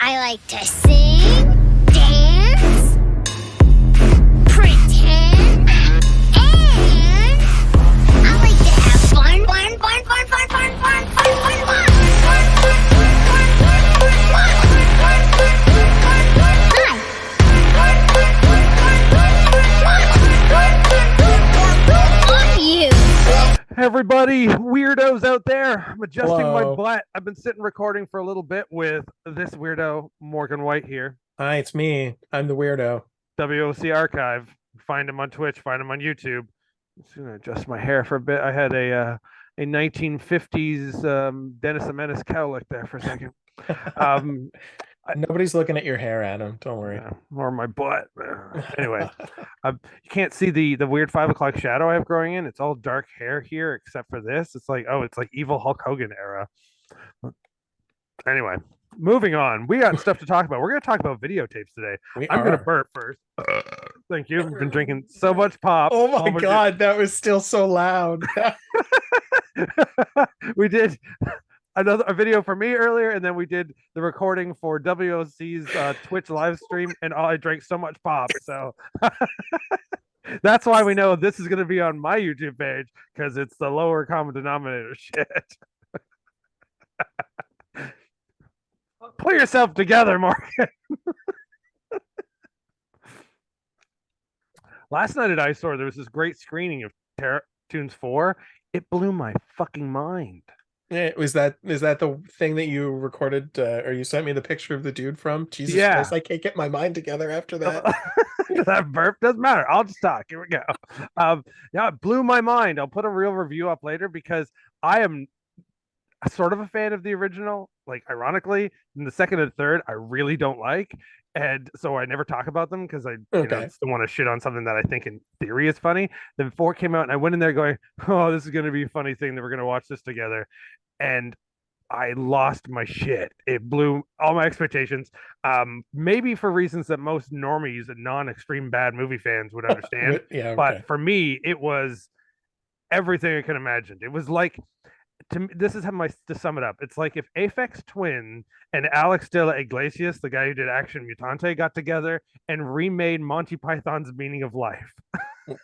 I like to sing, dance, pretend, and I like to have fun. Everybody, weirdos out there, I'm adjusting my Hello. butt. I've been sitting recording for a little bit with this weirdo, Morgan White here. Hi, it's me. I'm the weirdo. WOC Archive. Find him on Twitch, find him on YouTube. I'm just gonna adjust my hair for a bit. I had a 1950s Dennis the Menace cowlick there for a second. Nobody's looking at your hair, Adam. Don't worry. Or my butt. Anyway, you can't see the weird 5 o'clock shadow I have growing in. It's all dark hair here, except for this. It's like, oh, it's like evil Hulk Hogan era. Anyway, moving on. We got stuff to talk about. We're going to talk about videotapes today. I'm going to burp first. Thank you. I've been drinking so much pop. Oh my God, that was still so loud. We did a video for me earlier, and then we did the recording for WOC's Twitch live stream, and I drank so much pop. So that's why we know this is going to be on my YouTube page, because it's the lower common denominator shit. Pull yourself together, Morgan. Last night at iStore, there was this great screening of Terribletuesdays 4. It blew my fucking mind. Yeah, is that the thing that you recorded, or you sent me the picture of the dude from? Jesus Christ, I can't get my mind together after that. That burp doesn't matter. I'll just talk. Here we go. Yeah, it blew my mind. I'll put a real review up later, because I am sort of a fan of the original. Like, ironically, in the second and third, I really don't like. And so I never talk about them, because I still want to shit on something that I think in theory is funny. Then 4 came out, and I went in there going, oh, this is going to be a funny thing that we're going to watch this together. And I lost my shit. It blew all my expectations. Maybe for reasons that most normies and non-extreme bad movie fans would understand. Yeah, okay. But for me, it was everything I could imagine. It was like, this is how to sum it up. It's like if Aphex Twin and Alex de la Iglesias, the guy who did Action Mutante, got together and remade Monty Python's Meaning of Life.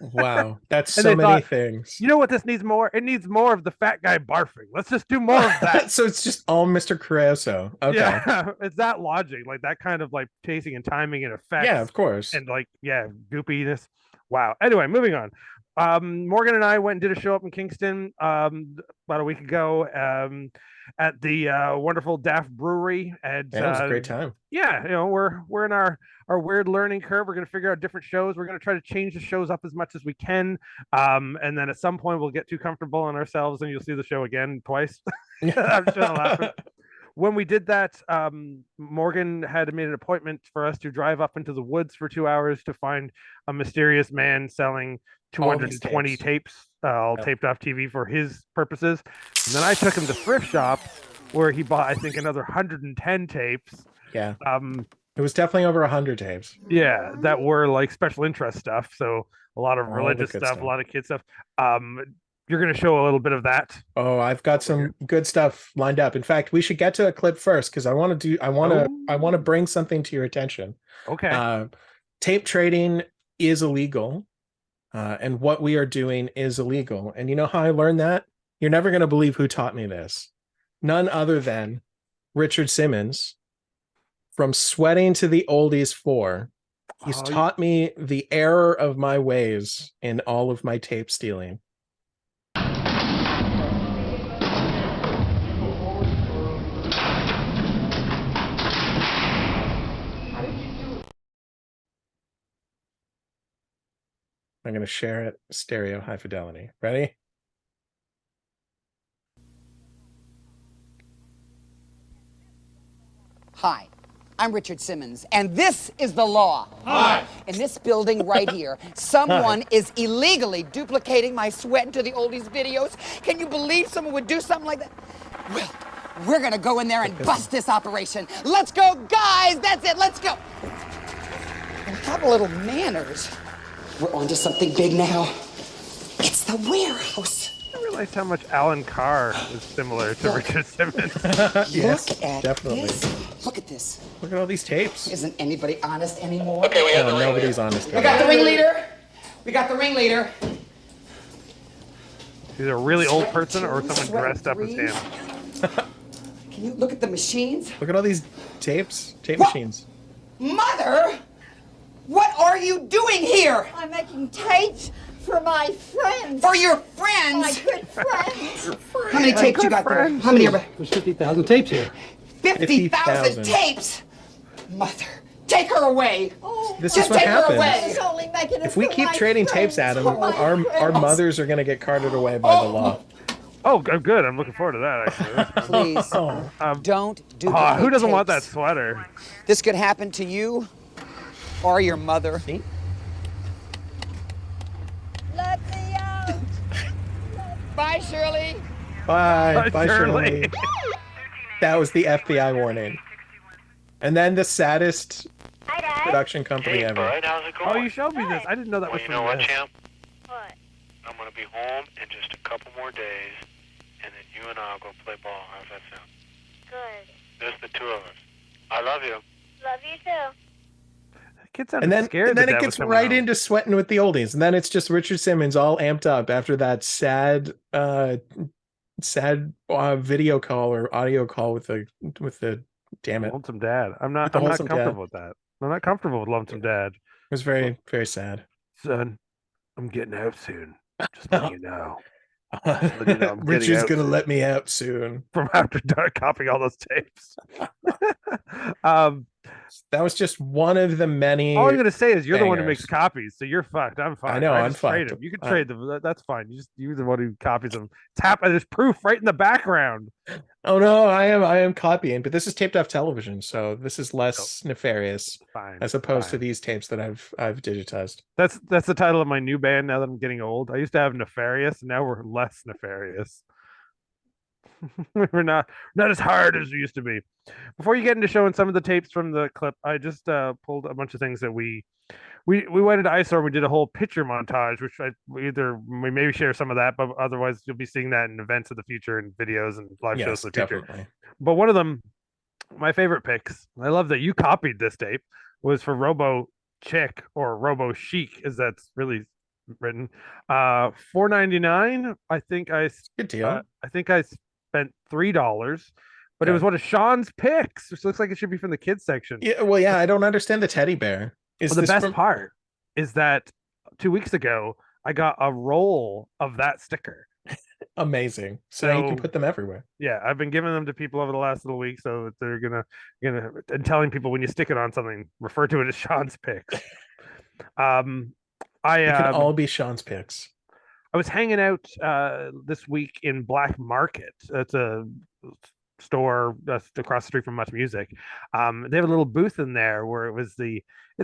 Wow, that's so many things. You know what this needs more? It needs more of the fat guy barfing. Let's just do more of that. So it's just all Mr. Creoso. Okay. Yeah, it's that logic, like that kind of like pacing and timing and effects. Yeah, of course. And like, yeah, goopiness. Wow. Anyway, moving on. Morgan and I went and did a show up in Kingston about a week ago at the wonderful Daft Brewery. And it was a great time. Yeah, we're in our weird learning curve. We're going to figure out different shows. We're going to try to change the shows up as much as we can. And then at some point we'll get too comfortable on ourselves and you'll see the show again twice. I'm sure that'll happen. When we did that, Morgan had made an appointment for us to drive up into the woods for 2 hours to find a mysterious man selling 220 tapes, all taped off TV for his purposes. And then I took him to thrift shop, where he bought, I think, another 110 tapes. Yeah. It was definitely over 100 tapes. Yeah, that were like special interest stuff. So a lot of religious stuff, a lot of kid stuff. You're going to show a little bit of that. Oh, I've got some good stuff lined up. In fact, we should get to a clip first, because I want to bring something to your attention. Okay. Tape trading is illegal, and what we are doing is illegal. And you know how I learned that? You're never going to believe who taught me this. None other than Richard Simmons from Sweating to the Oldies 4. He's taught me the error of my ways in all of my tape stealing. I'm going to share it stereo high fidelity. Ready? Hi, I'm Richard Simmons, and this is the law. Hi. In this building right here, someone is illegally duplicating my Sweatin' to the Oldies videos. Can you believe someone would do something like that? Well, we're going to go in there and bust this operation. Let's go, guys. That's it. Let's go. And have a little manners. We're on to something big now. It's the warehouse. I realized how much Alan Carr is similar to Richard Simmons. Yes, Look at definitely. this Look at this. Look at all these tapes. Isn't anybody honest anymore? Okay, we have the Nobody's honest. We got the ringleader. We got the ringleader. Either a really old Sweat person or two, someone sweat dressed up as three. him. Can you look at the machines? Look at all these tapes, tape What? machines. Mother, what are you doing here? I'm making tapes for my friends. For your My friends. good friends. How many tapes you got there? How many are There's 50,000 tapes here. 50,000 tapes? Mother, take her away. Oh, This Just is what take her happens. away. he's only making it If we for keep my trading friends, tapes, Adam, for my our friends. mothers are gonna get carted away by the law. Oh, good. I'm looking forward to that, actually. Please, don't duplicate Who doesn't want that tapes. sweater? This could happen to you or your mother. Let me out. Bye, Shirley. Bye, Bye, Shirley. Shirley. That was the FBI warning. And then the saddest Hi, Dad. production company Hey, ever. bud, how's it Oh, going? you showed me this. I didn't know that Well, was you from know what, this. champ? What? I'm gonna be home in just a couple more days, and then you and I'll go play ball. How's that sound? Good. Just the two of us. I love you. Love you too. Kid sounded And then, scared. and then that it that gets was coming right out. into sweating with the oldies. And then it's just Richard Simmons all amped up after that sad video call or audio call with the damn it. Lonesome Dad. I'm not. the I'm not Wholesome Dad. comfortable with that. I'm not comfortable with Lonesome Dad. It was very, very sad. Son, I'm getting out soon. Just let you know. Just let you know I'm getting Richard's out gonna let me out soon. from after dark copying all those tapes. That was just one of the many. All I'm gonna say is you're the one who bangers. makes copies, so you're fucked. I'm fine. I know, I'm just trade fucked. them. You can trade them. That's fine. You're the one who copies them. Tap. There's proof right in the background. Oh no, I am copying, but this is taped off television, so this is less nefarious Fine. as opposed to fine. these tapes that I've digitized. That's the title of my new band. Now that I'm getting old, I used to have nefarious. Now we're less nefarious. We're not as hard as we used to be. Before you get into showing some of the tapes from the clip, I just pulled a bunch of things that we went into ISOR and we did a whole picture montage, which we maybe share some of that, but otherwise you'll be seeing that in events of the future and videos and live shows Yes, of the future. definitely. But one of them, my favorite picks, I love that you copied this tape, was for Robo Chick or Robo Chic, as that's really written. $4.99. I think Good deal. I spent $3, but it was one of Sean's picks, which looks like it should be from the kids section. Yeah, well, yeah, I don't understand the teddy bear. Is Well, the this best from- part is that 2 weeks ago I got a roll of that sticker. amazing? So now you can So- put them everywhere. Yeah, I've been giving them to people over the last little week, so that they're gonna and telling people when you stick it on something, refer to it as Sean's picks. They can all be Sean's picks. I was hanging out this week in Black Market. It's a store that's across the street from Much Music. They have a little booth in there where it's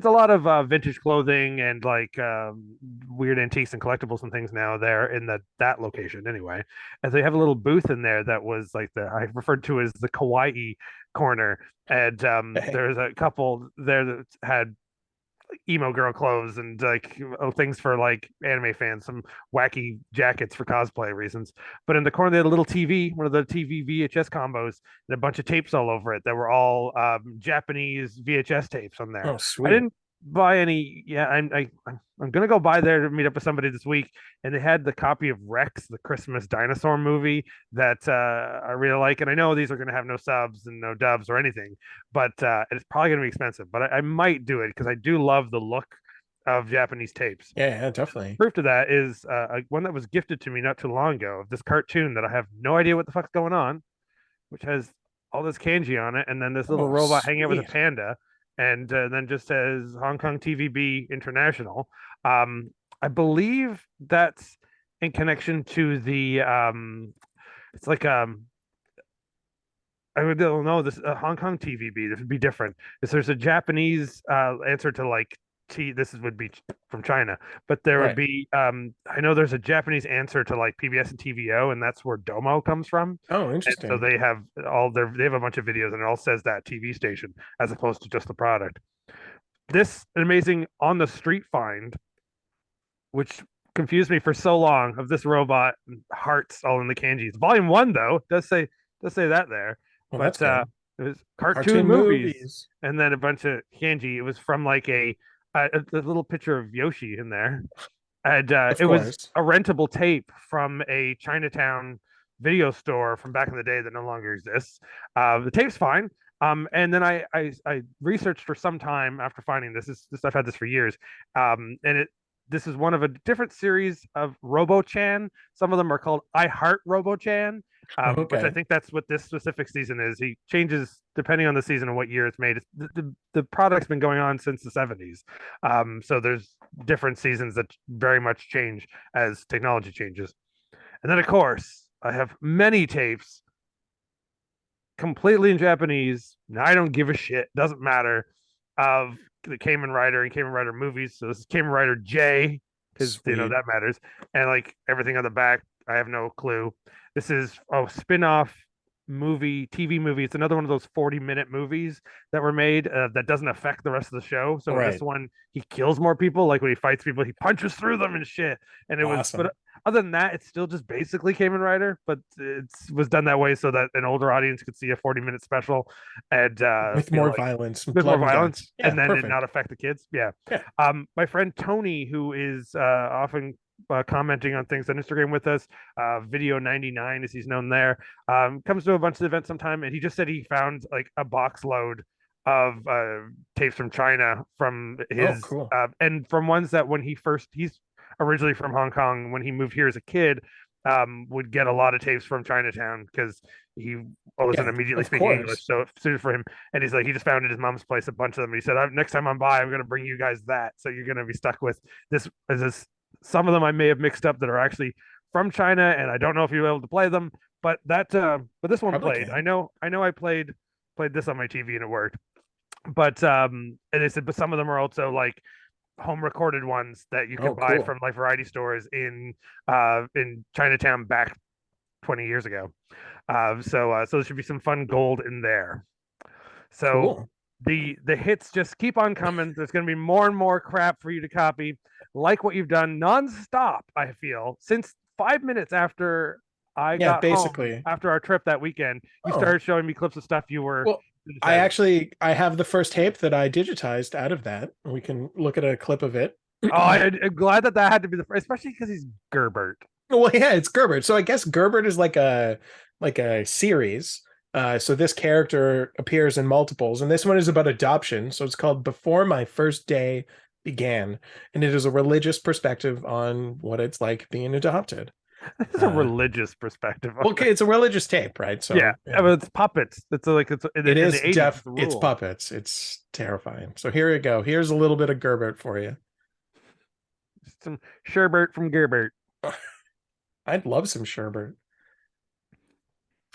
a lot of vintage clothing and like weird antiques and collectibles and things now there in that location anyway. And they have a little booth in there that was like I referred to as the kawaii corner. And there's a couple there that had emo girl clothes and like things for like anime fans, some wacky jackets for cosplay reasons. But in the corner they had a little TV, one of the TV VHS combos, and a bunch of tapes all over it that were all Japanese VHS tapes on there. Oh, sweet. I didn't buy any. Yeah, I'm gonna go by there to meet up with somebody this week, and they had the copy of Rex, the Christmas dinosaur movie that I really like. And I know these are gonna have no subs and no dubs or anything, but it's probably gonna be expensive. But I might do it because I do love the look of Japanese tapes. Yeah, definitely. Proof to that is one that was gifted to me not too long ago of this cartoon that I have no idea what the fuck's going on, which has all this kanji on it, and then this little Oh, robot hanging out with a sweet. panda, and then just says Hong Kong TVB International. I believe that's in connection to the it's like I don't know this Hong Kong TVB. This would be different. There's a Japanese answer to like would be from China, but there would Right. be I know there's a Japanese answer to like PBS and TVO, and that's where Domo comes from. Oh, And interesting. so they have they have a bunch of videos and it all says that TV station as opposed to just the product. This amazing on the street find, which confused me for so long, of this robot hearts all in the kanjis. Volume 1 though does say that there. Well, But that's good. It was cartoon movies. movies. And then a bunch of kanji. It was from like a little picture of Yoshi in there. And Of it was course. a rentable tape from a Chinatown video store from back in the day that no longer exists. The tape's fine. And then I researched for some time after finding this. I've had this for years. And this is one of a different series of Robo-chan. Some of them are called I Heart Robo-chan, which I Okay. think that's what this specific season is. He changes depending on the season and what year it's made. The product's been going on since the 70s. So there's different seasons that very much change as technology changes. And then, of course, I have many tapes completely in Japanese. Now, I don't give a shit. Doesn't matter. Of the Kamen Rider and Kamen Rider movies. So this is Kamen Rider J, because Sweet. that matters. And like everything on the back, I have no clue. This is spin-off TV movie. It's another one of those 40-minute movies that were made that doesn't affect the rest of the show. So in this Right. one, he kills more people. Like when he fights people, he punches through them and shit. And it Awesome. was, but other than that, it's still just basically Kamen Rider, but it was done that way so that an older audience could see a 40-minute special and With feel more like, violence. with more blood and violence, guts. Yeah, and then perfect. it not affect the kids. Yeah. Yeah. My friend Tony, who is often commenting on things on Instagram with us, Video 99 as he's known there, comes to a bunch of events sometime, and he just said he found like a box load of tapes from China from his cool. and from ones that when he's originally from Hong Kong. When he moved here as a kid, would get a lot of tapes from Chinatown because he wasn't Yeah, immediately of speaking course. English, so it suited for him. And he's like, he just found at his mom's place a bunch of them. He said, next time I'm by, I'm going to bring you guys that. So you're going to be stuck with this. Some of them I may have mixed up that are actually from China, and I don't know if you'll be able to play them. But but this one Probably played. can. I know I played this on my TV and it worked. But and they said, but some of them are also like home recorded ones that you can buy cool. from like variety stores in Chinatown back 20 years ago. So there should be some fun gold in there. So Cool. the hits just keep on coming. There's going to be more and more crap for you to copy, like what you've done nonstop. I feel since 5 minutes after I got basically. home after our trip that weekend, you Oh. started showing me clips of stuff you were. Well, I have the first tape that I digitized out of that. We can look at a clip of it. I'm glad that had to be the first, especially because he's Gerbert. Well, yeah, it's Gerbert. So I guess Gerbert is like a series. So this character appears in multiples, and this one is about adoption. So it's called Before My First Day Began, and it is a religious perspective on what it's like being adopted. This is a religious perspective. Okay, it's a religious tape, right? So yeah, but it's puppets. It's It's puppets. It's terrifying. So here you go. Here's a little bit of Gerbert for you. Some sherbert from Gerbert. I'd love some sherbet.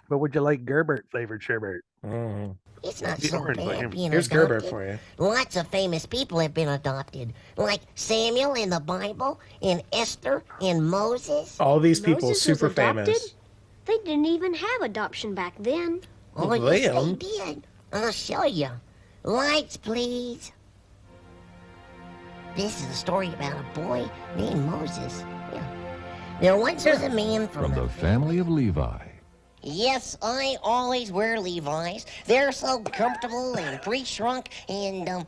But would you like Gerbert flavored sherbet? Mm. It's not The so orange bad one. being Here's adopted. Gerbert for you. Lots of famous people have been adopted, like Samuel in the Bible, and Esther, and Moses. All these people Moses super was adopted? famous. They didn't even have adoption back then. Oh, Well, yes, them. they did. I'll show you. Lights, please. This is a story about a boy named Moses. Yeah. There once was a man From the family of Levi. Yes, I always wear Levi's. They're so comfortable and pre-shrunk and,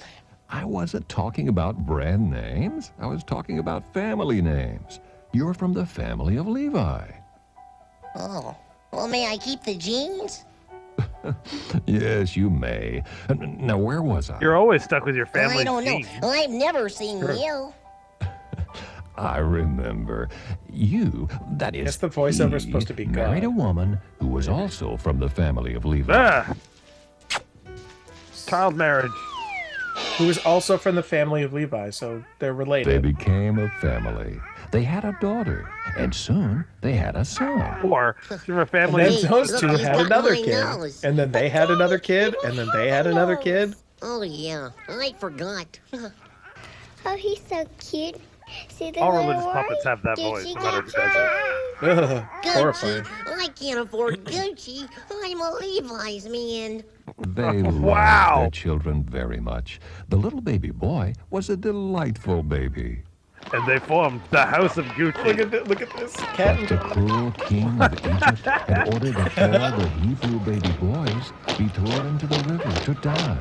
I wasn't talking about brand names. I was talking about family names. You're from the family of Levi. oh. Well, may I keep the jeans? Yes, you may. Now, where was I? You're always stuck with your family. I don't know. I've never seen you. I remember. You, that is, Guess the voiceover is he supposed to be married God. a woman who was also from the family of Levi. Child marriage. Who is also from the family of Levi, so they're They related. became a family. They had a daughter, and soon they had a son. Or from a And family. then Hey, those look, two he's had got another my kid. nose. And then they had another kid, and then they had another kid. Oh, yeah. I forgot. Oh, he's so cute. See the All little religious word? puppets have that Did voice, you no matter get who does it. that? Ugh, horrifying. Gucci. I can't afford Gucci. I'm a Levi's man. They Wow. loved their children very much. The little baby boy was a delightful baby. and they formed the House of Gucci. Look at this cat and The dog. cruel king of Egypt had ordered that all the Hebrew baby boys be thrown into the river to die.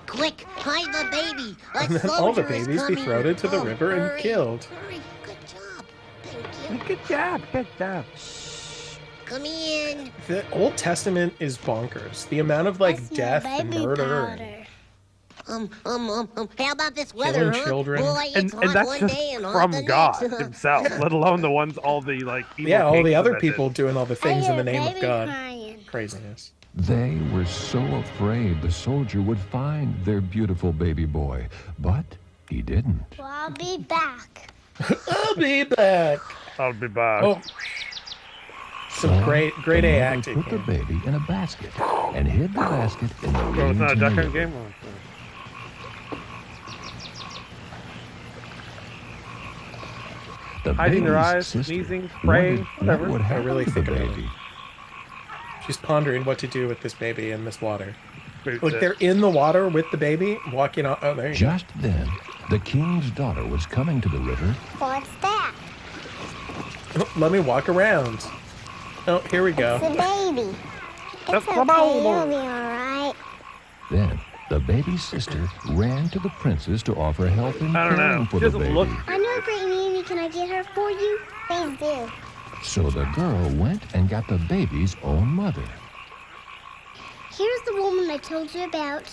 Quick, hide the baby. A And then soldier all the is babies be coming. thrown into the Oh, river and hurry, killed. Hurry. Good job. Thank you. Good job. Good job. Come in. The Old Testament is bonkers. The amount of like That's my death and baby murder. powder. How about this weather, Killing huh? children. Boy, it's And hot that's one just day and hot from the God next. himself, let alone the ones all the like evil Yeah, all kings the other invented. people doing all the things I in the hear a name of baby God. crying. Craziness. They were so afraid the soldier would find their beautiful baby boy, but he didn't. Well, I'll be back. I'll be back. I'll be back. Oh, some So great the A mother acting. put the here. baby in a basket and hid the basket in the Oh, it's reeds not a in the duck hunt river. game? Oh, The Hiding their baby's eyes, sister sneezing, spraying, wondered whatever. What would happen really to the think about it. baby? She's pondering what to do with this baby in this water. Boots Look, it. they're in the water with the baby, walking on. Oh, there you Just then, the king's daughter was coming to the river. What's that? go. Let me walk around. Oh, here we It's a go. baby. That's It's the okay. baby. You'll be alright. Then, the baby's sister ran to the princess to offer help in I don't caring know. for She the doesn't baby. look. I know, Brittany. Can I get her for you? Please do. So the girl went and got the baby's own mother. Here's the woman I told you about.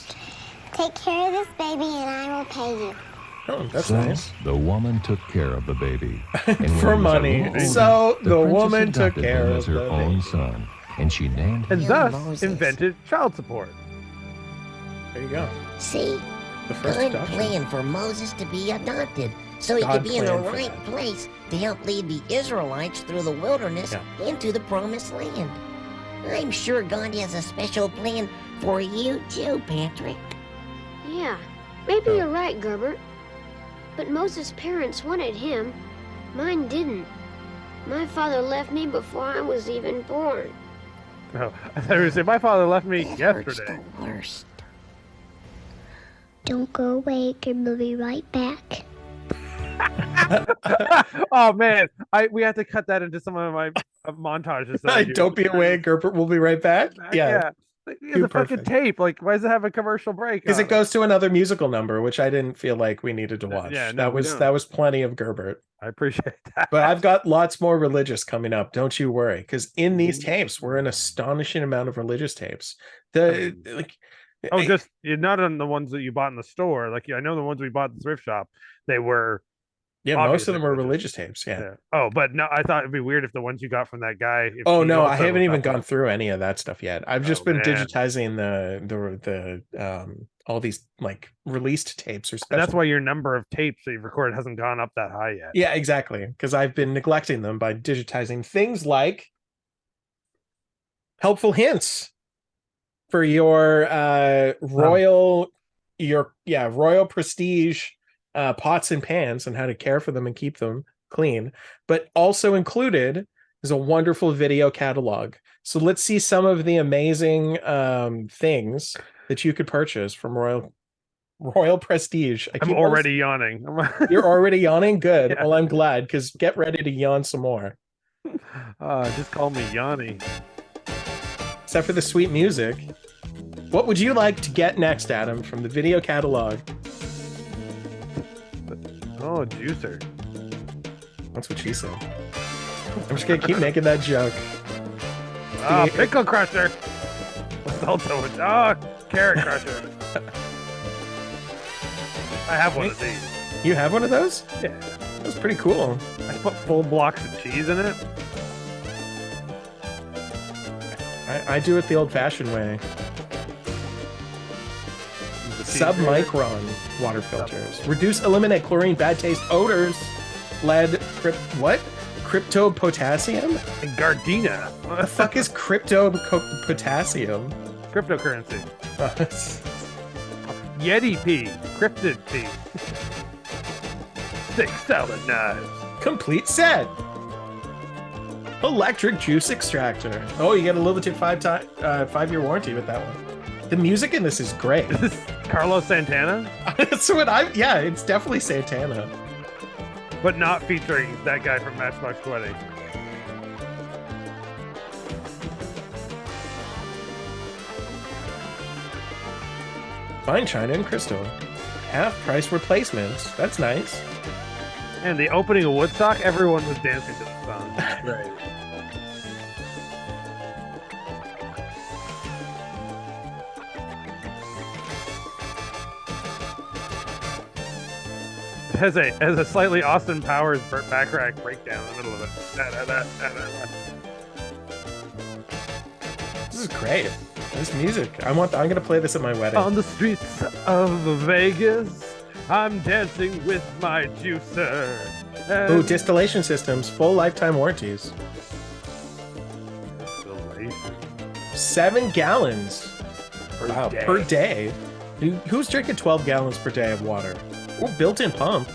Take care of this baby and I will pay you. Oh, that's So nice. the woman took care of the baby. And when For he was a money. little older, So the princess woman took adopted care him of as her the own baby. son, and she named him. And Young thus Moses. invented child support. There you go. See, The first God adoption. planned for Moses to be adopted, so he God could be in the planned for right that. place to help lead the Israelites through the wilderness Yeah. into the promised land. I'm sure God has a special plan for you too, Patrick. Yeah, maybe Oh. you're right, Gerbert. But Moses' parents wanted him. Mine didn't. My father left me before I was even born. Oh, I thought you were going to say, my father left me That hurts yesterday. the worst. Don't go away. We'll be right back. Oh man, we have to cut that into some of my montages. That I do. Don't be away, Gerbert. We'll be right back. Yeah. Like, too it's a fucking perfect. tape. Like, why does it have a commercial break? Because on it goes to another musical number, which I didn't feel like we needed to watch. yeah, no, that we was don't. that was plenty of Gerbert. I appreciate that. But I've got lots more religious coming up. Don't you worry, because in these Mm-hmm. tapes were an astonishing amount of religious tapes. The like, Oh, just you're not on the ones that you bought in the store. Like, I know the ones we bought at the thrift shop. They were. yeah, most obviously of them are religious. religious tapes. Yeah. Yeah. Oh, but no, I thought it'd be weird if the ones you got from that guy. If Oh he no, I also haven't even got gone through any of that stuff yet. I've just Oh, been man. digitizing the all these like released tapes or And special. that's why your number of tapes that you've recorded hasn't gone up that high yet. Yeah, exactly. Because I've been neglecting them by digitizing things like helpful hints for your royal royal prestige pots and pans and how to care for them and keep them clean. But also included is a wonderful video catalog. So let's see some of the amazing things that you could purchase from Royal Prestige. I'm already yawning. You're already yawning? Good. Yeah. Well, I'm glad, because get ready to yawn some more. Just call me Yanni. Except for the sweet music. What would you like to get next, Adam, from the video catalog? Oh, juicer. That's what she said. I'm just gonna keep making that joke. Ah, pickle crusher. What's also with carrot crusher. I have one of these. You have one of those? Yeah. That's pretty cool. I put full blocks of cheese in it. I do it the old-fashioned way. The cheese Sub-micron water filters. Reduce, eliminate chlorine, bad taste, odors, lead, crypto-potassium? and Gardena. What the fuck is crypto-potassium? Cryptocurrency. Yeti pea. Cryptid pea. 6 salad knives. Complete set. Electric juice extractor. Oh, you get a limited 5-year warranty with that one. The music in this is great. Is this Carlos Santana? That's what it's definitely Santana. but not featuring that guy from Matchbox 20. Fine china and crystal. Half price replacements. That's nice. And the opening of Woodstock, everyone was dancing to the song. Right. Has a slightly Austin Powers backrack breakdown in the middle of it. This is great. This music. I'm gonna play this at my wedding. On the streets of Vegas, I'm dancing with my juicer. Ooh, distillation systems, full lifetime warranties. 7 gallons per day. Who's drinking 12 gallons per day of water? Ooh, built-in pump.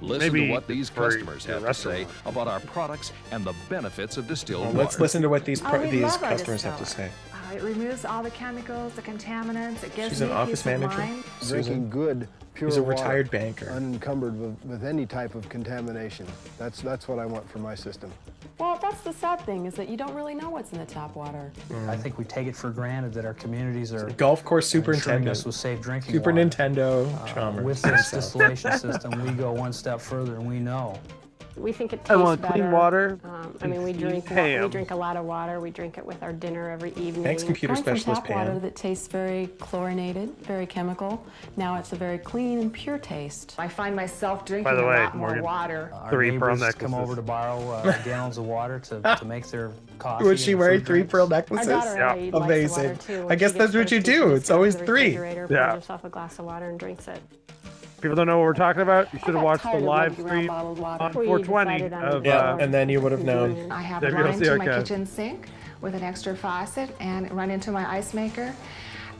Listen Maybe to what these for customers your have to say about our products and the benefits of distilled water. Let's listen to what these Oh, we love our customers have to distiller. say. It removes all the chemicals, the contaminants. It gives She's me an office peace of manager. mind. Drinking good, pure He's a water, retired banker. unencumbered with any type of contamination. That's what I want for my system. Well, that's the sad thing, is that you don't really know what's in the tap water. I think we take it for granted that our communities are Golf course ensuring superintendent. us with safe drinking Super water. Nintendo Chalmers. With this distillation system, we go one step further, and we know. We think it tastes I want better. clean water. I mean, we drink Ham. we drink a lot of water. We drink it with our dinner every evening. Thanks, computer Going from specialist tap water Pam. that tastes very chlorinated, very chemical. Now it's a very clean and pure taste. I find myself drinking By the way, a lot more Morgan, water. Our 3 pearl neighbors come necklaces. over to borrow gallons of water to make their coffee. Was she and wearing food 3 drinks. pearl Our necklaces? daughter Yeah. Ellie likes the Amazing. water too. I When guess she that's gets what you thirsty, do. she just It's goes always to the 3. refrigerator, Yeah. pours herself a glass of water and drinks it. People don't know what we're talking about. You should have got watched the tired of live lugging around stream bottled water. on Before you 420 decided on of the Yeah, and then you would have known. I have a WOOOooo run into my okay. kitchen sink with an extra faucet and run into my ice maker,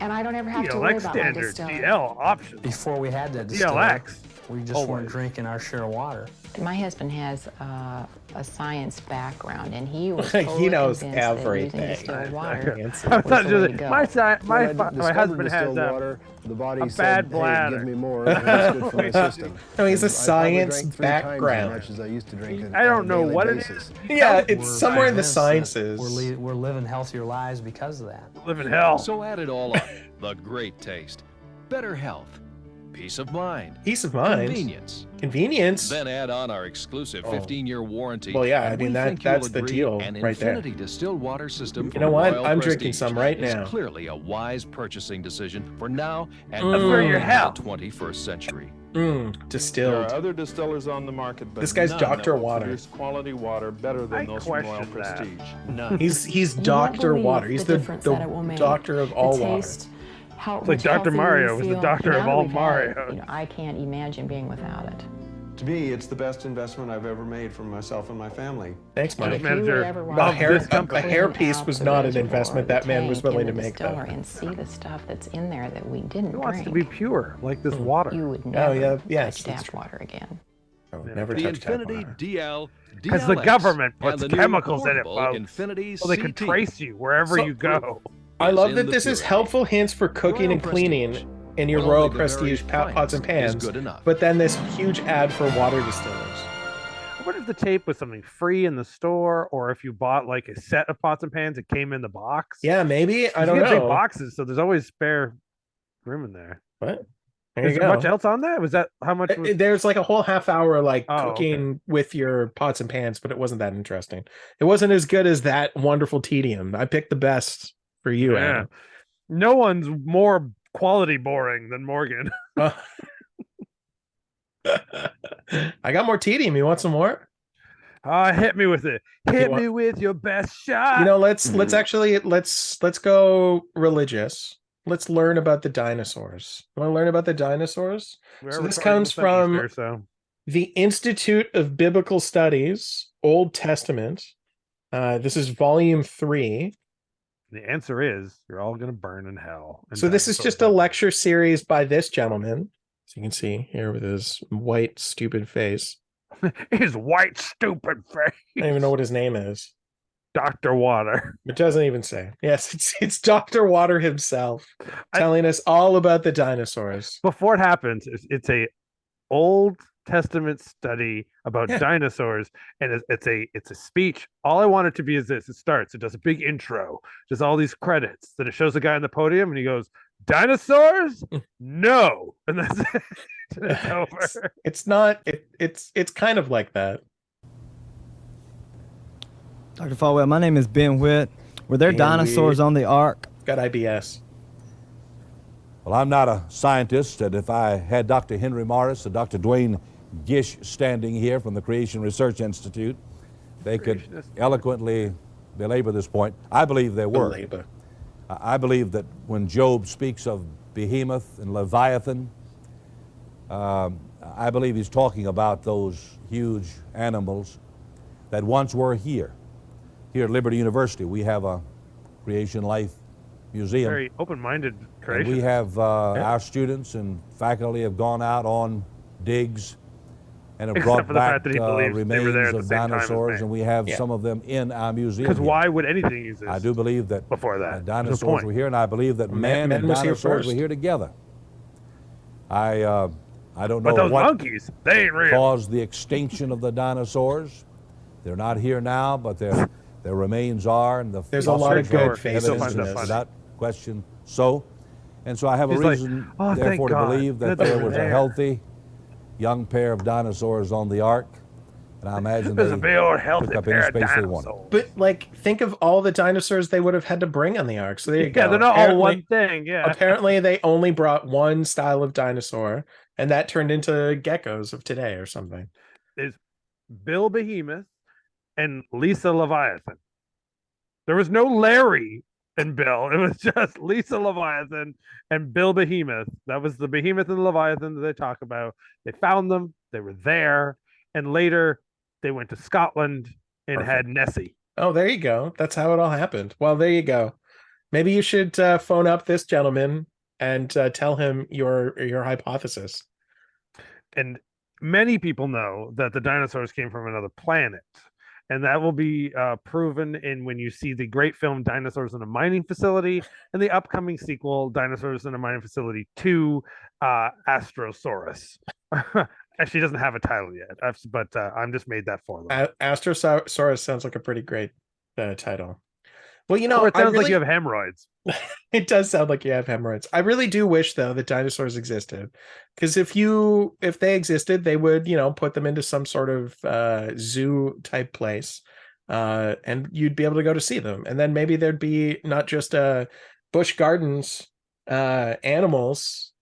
and I don't ever have to worry DLX about my standard, distiller. DL options, Before we had that distiller, DLX. we just Always. weren't drinking our share of water. My husband has a science background, and he was He totally knows convinced that everything. using distilled water It's I'm was not the way to just, go. my When I my discovered husband has distilled water, the body a said, bad "Hey, bladder." give me more. And it's good for my system. No, he's a And I probably science drank 3 times background. as much as I used to drink I don't on a know daily what it basis. is. Yeah, it's We're somewhere in the convinced that sciences. We're living healthier lives because of that. Live in hell. So add it all up. The great taste, better health, peace of mind, Peace of mind. convenience. Convenience. Then add on our exclusive 15-year warranty. Well, yeah, I and mean, we that- think you'll that's the agree deal an right there. Infinity distilled water system You from know what? Royal I'm drinking Prestige some right is now. clearly a wise purchasing decision for now and That's for your in health. the 21st century. Distilled. There are other distillers on the market, but This guy's none that Dr. will Water. produce quality water better than I those from Royal question that. Prestige. None. He's You won't Dr. believe Water. He's the difference that it will make. doctor of all the water. taste, how It's like much Dr. healthier Mario you was the feel. doctor Now of that all we've had it, Mario. I can't imagine being without it. To me, it's the best investment I've ever made for myself and my family. Thanks, And Mike. if you would Manager ever of want hair- this company. a hairpiece was not an investment that man was willing to make, though. And see the stuff that's in there that we didn't He wants to drink, be pure, like this water. you would never yeah, yes, touch that's tap water again. Oh, never The touch tap Infinity water. DL. Because the DLX, government and puts the new chemicals in it, portable folks. Infinity So they can CT. trace you wherever So- you go. I is love in that the this is purity. helpful hints for cooking Royal and cleaning Prestige. in your But Royal only the very Prestige pots and finest pans. is good enough. But then this huge ad for water distillers. What if the tape was something free in the store, or if you bought like a set of pots and pans, it came in the box? Yeah, maybe. I You don't get big know. boxes, so there's always spare room in there. What? There Is you there go. much else on that? Was that how much? Was... There's like a whole half hour like Oh, cooking with your pots and pans, but it wasn't that interesting. It wasn't as good as that wonderful tedium. I picked the best for you, Yeah. Adam. No one's more quality boring than Morgan. I got more tedium. You want some more? Hit me with it. Hit me with your best shot. You know, let's actually let's go religious. Let's learn about the dinosaurs. You want to learn about the dinosaurs? We're So this recording comes this on from Easter, so. the Institute of Biblical Studies, Old Testament. This is volume 3. The answer is you're all gonna burn in hell. And So this is dinosaurs just a lecture series by this gentleman. As you can see here with his white, stupid face. his white, stupid face. I don't even know what his name is. Dr. Water. It doesn't even say. Yes, it's Dr. Water himself telling us all about the dinosaurs. Before it happens, it's a old Testament study about dinosaurs, and it's a speech. All I want it to be is this: it starts, it does a big intro, just all these credits, then it shows the guy on the podium, and he goes, "Dinosaurs, no," and that's it. It's over. It's not. It's kind of like that. Dr. Falwell, my name is Ben Witt. Were there dinosaurs on the Ark? Got IBS. Well, I'm not a scientist, and if I had Dr. Henry Morris and Dr. Dwayne Gish standing here from the Creation Research Institute, they could eloquently belabor this point. I believe there were. I believe that when Job speaks of Behemoth and Leviathan, I believe he's talking about those huge animals that once were here. Here at Liberty University, we have a Creation Life Museum. Very open-minded creation. And we have our students and faculty have gone out on digs and have Except brought for the back fact that he believes they were remains there at the of same time as dinosaurs, man. and we have Yeah. some of them in our museum. Because here. why would anything exist? I do believe that before that dinosaurs point. were here, and I believe that man and was here dinosaurs were first. here together. I don't know But those what monkeys, they ain't real. caused the extinction of the dinosaurs. They're not here now, but their remains are, and There's a lot of good evidence faces is in this. without question so. And so I have a He's like, reason, "Oh, thank therefore, to God believe that that they there were was a there." healthy young pair of dinosaurs on the Ark, and I imagine There's they a big old healthy took up pair any of space they wanted. dinosaurs. But like, think of all the dinosaurs they would have had to bring on the Ark. So there you go. Yeah, they're not all Apparently- one thing. Yeah. Apparently, they only brought one style of dinosaur, and that turned into geckos of today or something. Is Bill Behemoth and Lisa Leviathan. There was no Larry and Bill. It was just Lisa Leviathan and Bill Behemoth. That was the Behemoth and the Leviathan that they talk about. They found them. They were there. And later, they went to Scotland and had Nessie. Oh, there you go. That's how it all happened. Well, there you go. Maybe you should phone up this gentleman and tell him your hypothesis. And many people know that the dinosaurs came from another planet. And that will be proven in when you see the great film Dinosaurs in a Mining Facility and the upcoming sequel, Dinosaurs in a Mining Facility 2, Astrosaurus. Actually, doesn't have a title yet, but I'm just made that for them. Astrosaurus sounds like a pretty great title. Well, you know, Or it sounds I really, like you have hemorrhoids. It does sound like you have hemorrhoids. I really do wish, though, that dinosaurs existed, because if they existed, they would, put them into some sort of zoo type place, and you'd be able to go to see them, and then maybe there'd be not just Busch Gardens animals,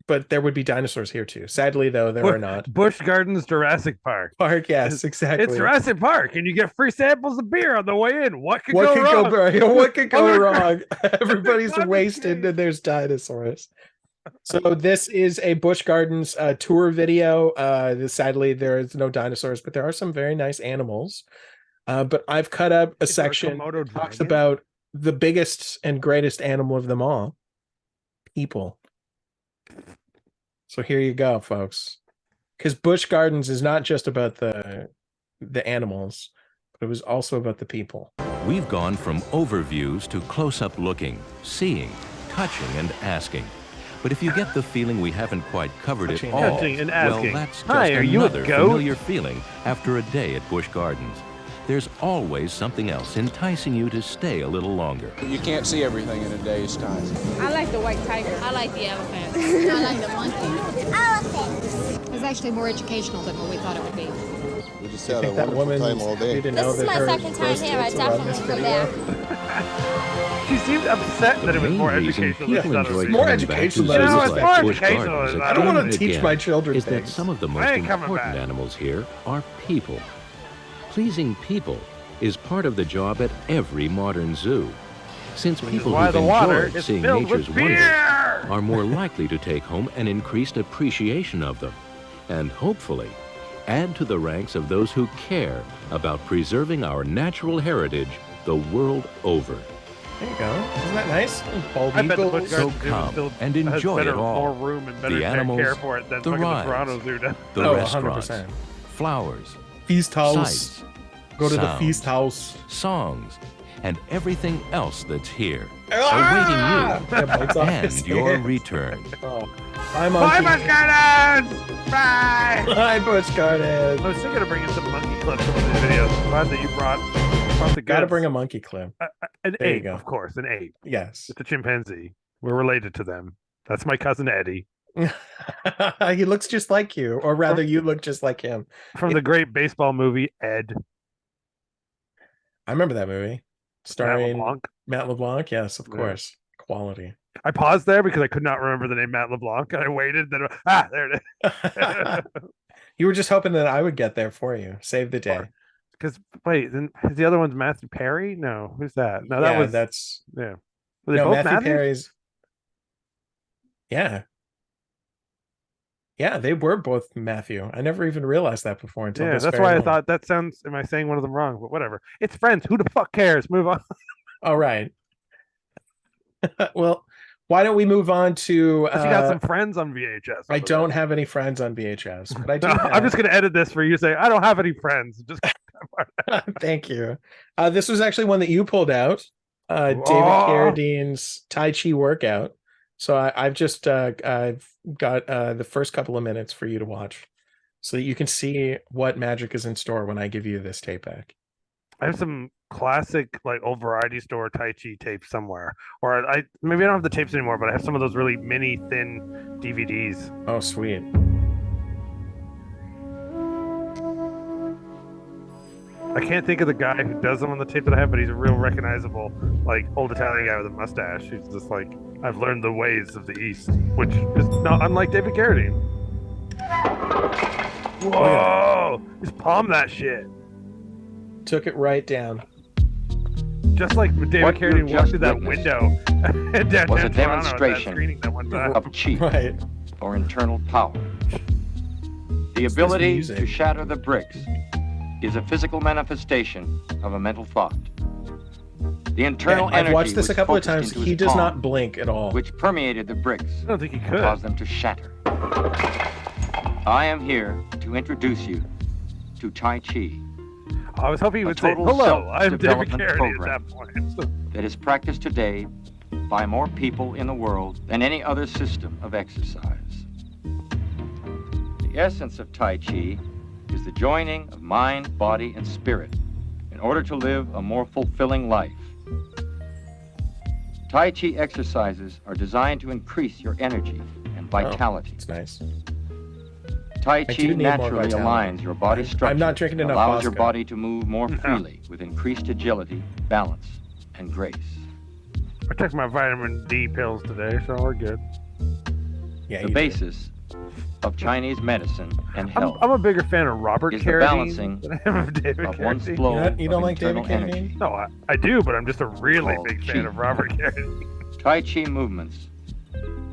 but there would be dinosaurs here too. Sadly, though, there are not. Busch Gardens Jurassic Park. Yes, exactly. It's Jurassic Park, and you get free samples of beer on the way in. What could What go could wrong? what could go wrong? Everybody's wasted, and there's dinosaurs. So this is a Busch Gardens tour video. Sadly, there is no dinosaurs, but there are some very nice animals. But I've cut up a section that talks about the biggest and greatest animal of them all, people. So here you go, folks. Because Busch Gardens is not just about the animals, but it was also about the people. We've gone from overviews to close-up looking, seeing, touching, and asking. But if you get the feeling we haven't quite covered it all, Touching and asking. well, that's just Hi, are you a another goat? familiar feeling after a day at Busch Gardens. There's always something else enticing you to stay a little longer. You can't see everything in a day's time. I like the white tiger. I like the elephant. I like the monkey. Elephant. It was actually more educational than what we thought it would be. We just I had a think that wonderful woman time all day. This is my second time here. I definitely go back. She seemed upset that it was more educational than People other enjoy people. more coming back to educational zoos than it's like more Busch educational Gardens than I don't again want and to teach again my children is that things. some of the I most ain't coming important back. animals here are people. Pleasing people is part of the job at every modern zoo. Since people why who've the water enjoyed is seeing filled with nature's wonders beer. are more likely to take home an increased appreciation of them, and hopefully add to the ranks of those who care about preserving our natural heritage the world over. There you go. Isn't that nice? Bald I bet the eagles. Busch So Gardens Zoo come still and has enjoy better, it all. more room and better The animals, care for it than the fucking rides, the Toronto Zoo does. the Oh, restaurants, 100%. flowers, Feast house. sights, Go to the sounds, feast house. songs, and everything else that's here, Ah! awaiting Yeah, bites you off and his your hand. return. Oh, bye, Bye, monkey. Bush Gardens! Bye! Bye, Bush Gardens. I was thinking of bringing some monkey clips from these videos. I'm glad that you brought the Gotta goods. bring a monkey clip. An There you ape, go. of course, an ape. Yes. It's a chimpanzee. We're related to them. That's my cousin Eddie. He looks just like you, or rather, you look just like him. From the great baseball movie Ed. I remember that movie, starring LeBlanc. Matt LeBlanc. Yes, of Yeah. course. Quality. I paused there because I could not remember the name Matt LeBlanc, and I waited. Then there it is. You were just hoping that I would get there for you. Save the day. Because wait, then the other one's Matthew Perry? No, who's that? No, that Yeah, was that's yeah. Were they no both Matthew Matthews? Perry's. Yeah. Yeah, they were both Matthew. I never even realized that before until Yeah, this that's very why I moment. thought that sounds. Am I saying one of them wrong? But whatever. It's Friends. Who the fuck cares? Move on. All right. Well, why don't we move on to? You got some friends on VHS. I don't have any friends on VHS, but I do. No, have... I'm just going to edit this for you. Say I don't have any friends. Just Thank you. This was actually one that you pulled out. David Carradine's Tai Chi workout. So I've just I've got the first couple of minutes for you to watch, so that you can see what magic is in store when I give you this tape back. I have some classic like old variety store Tai Chi tapes somewhere, or maybe I don't have the tapes anymore, but I have some of those really mini thin DVDs. Oh, sweet. I can't think of the guy who does them on the tape that I have, but he's a real recognizable, like old Italian guy with a mustache. He's just like, I've learned the ways of the East, which is not unlike David Carradine. Whoa! Just palm that shit. Took it right down. Just like David What you Carradine walked just through that witnessed window downtown was a Toronto at that demonstration screening that one time. of chi, Right. or internal power. The It's this ability music. to shatter the bricks is a physical manifestation of a mental thought. The internal Yeah, I've energy watched this a which couple of focused times. into He his does palm, not blink at all. which permeated the bricks I don't think he and could. caused them to shatter. I am here to introduce you to Tai Chi, I was hoping he a would say, total hello, I'm David self-development Carradine program at that point. that is practiced today by more people in the world than any other system of exercise. The essence of Tai Chi is the joining of mind, body, and spirit in order to live a more fulfilling life. Tai Chi exercises are designed to increase your energy and vitality. It's nice. Tai I Chi do need more naturally vitality. aligns your body structure I'm not drinking and enough allows your vodka. body to move more freely with increased agility, balance, and grace. I took my vitamin D pills today, so we're good. Yeah, The you basis of Chinese medicine and I'm, health I'm a bigger fan of Robert is the Carradine balancing than I am of David of one's Carradine. flow You don't of like David internal Carradine? energy. No, I do, but I'm just a really Called big chi. fan of Robert Carradine. Tai Chi movements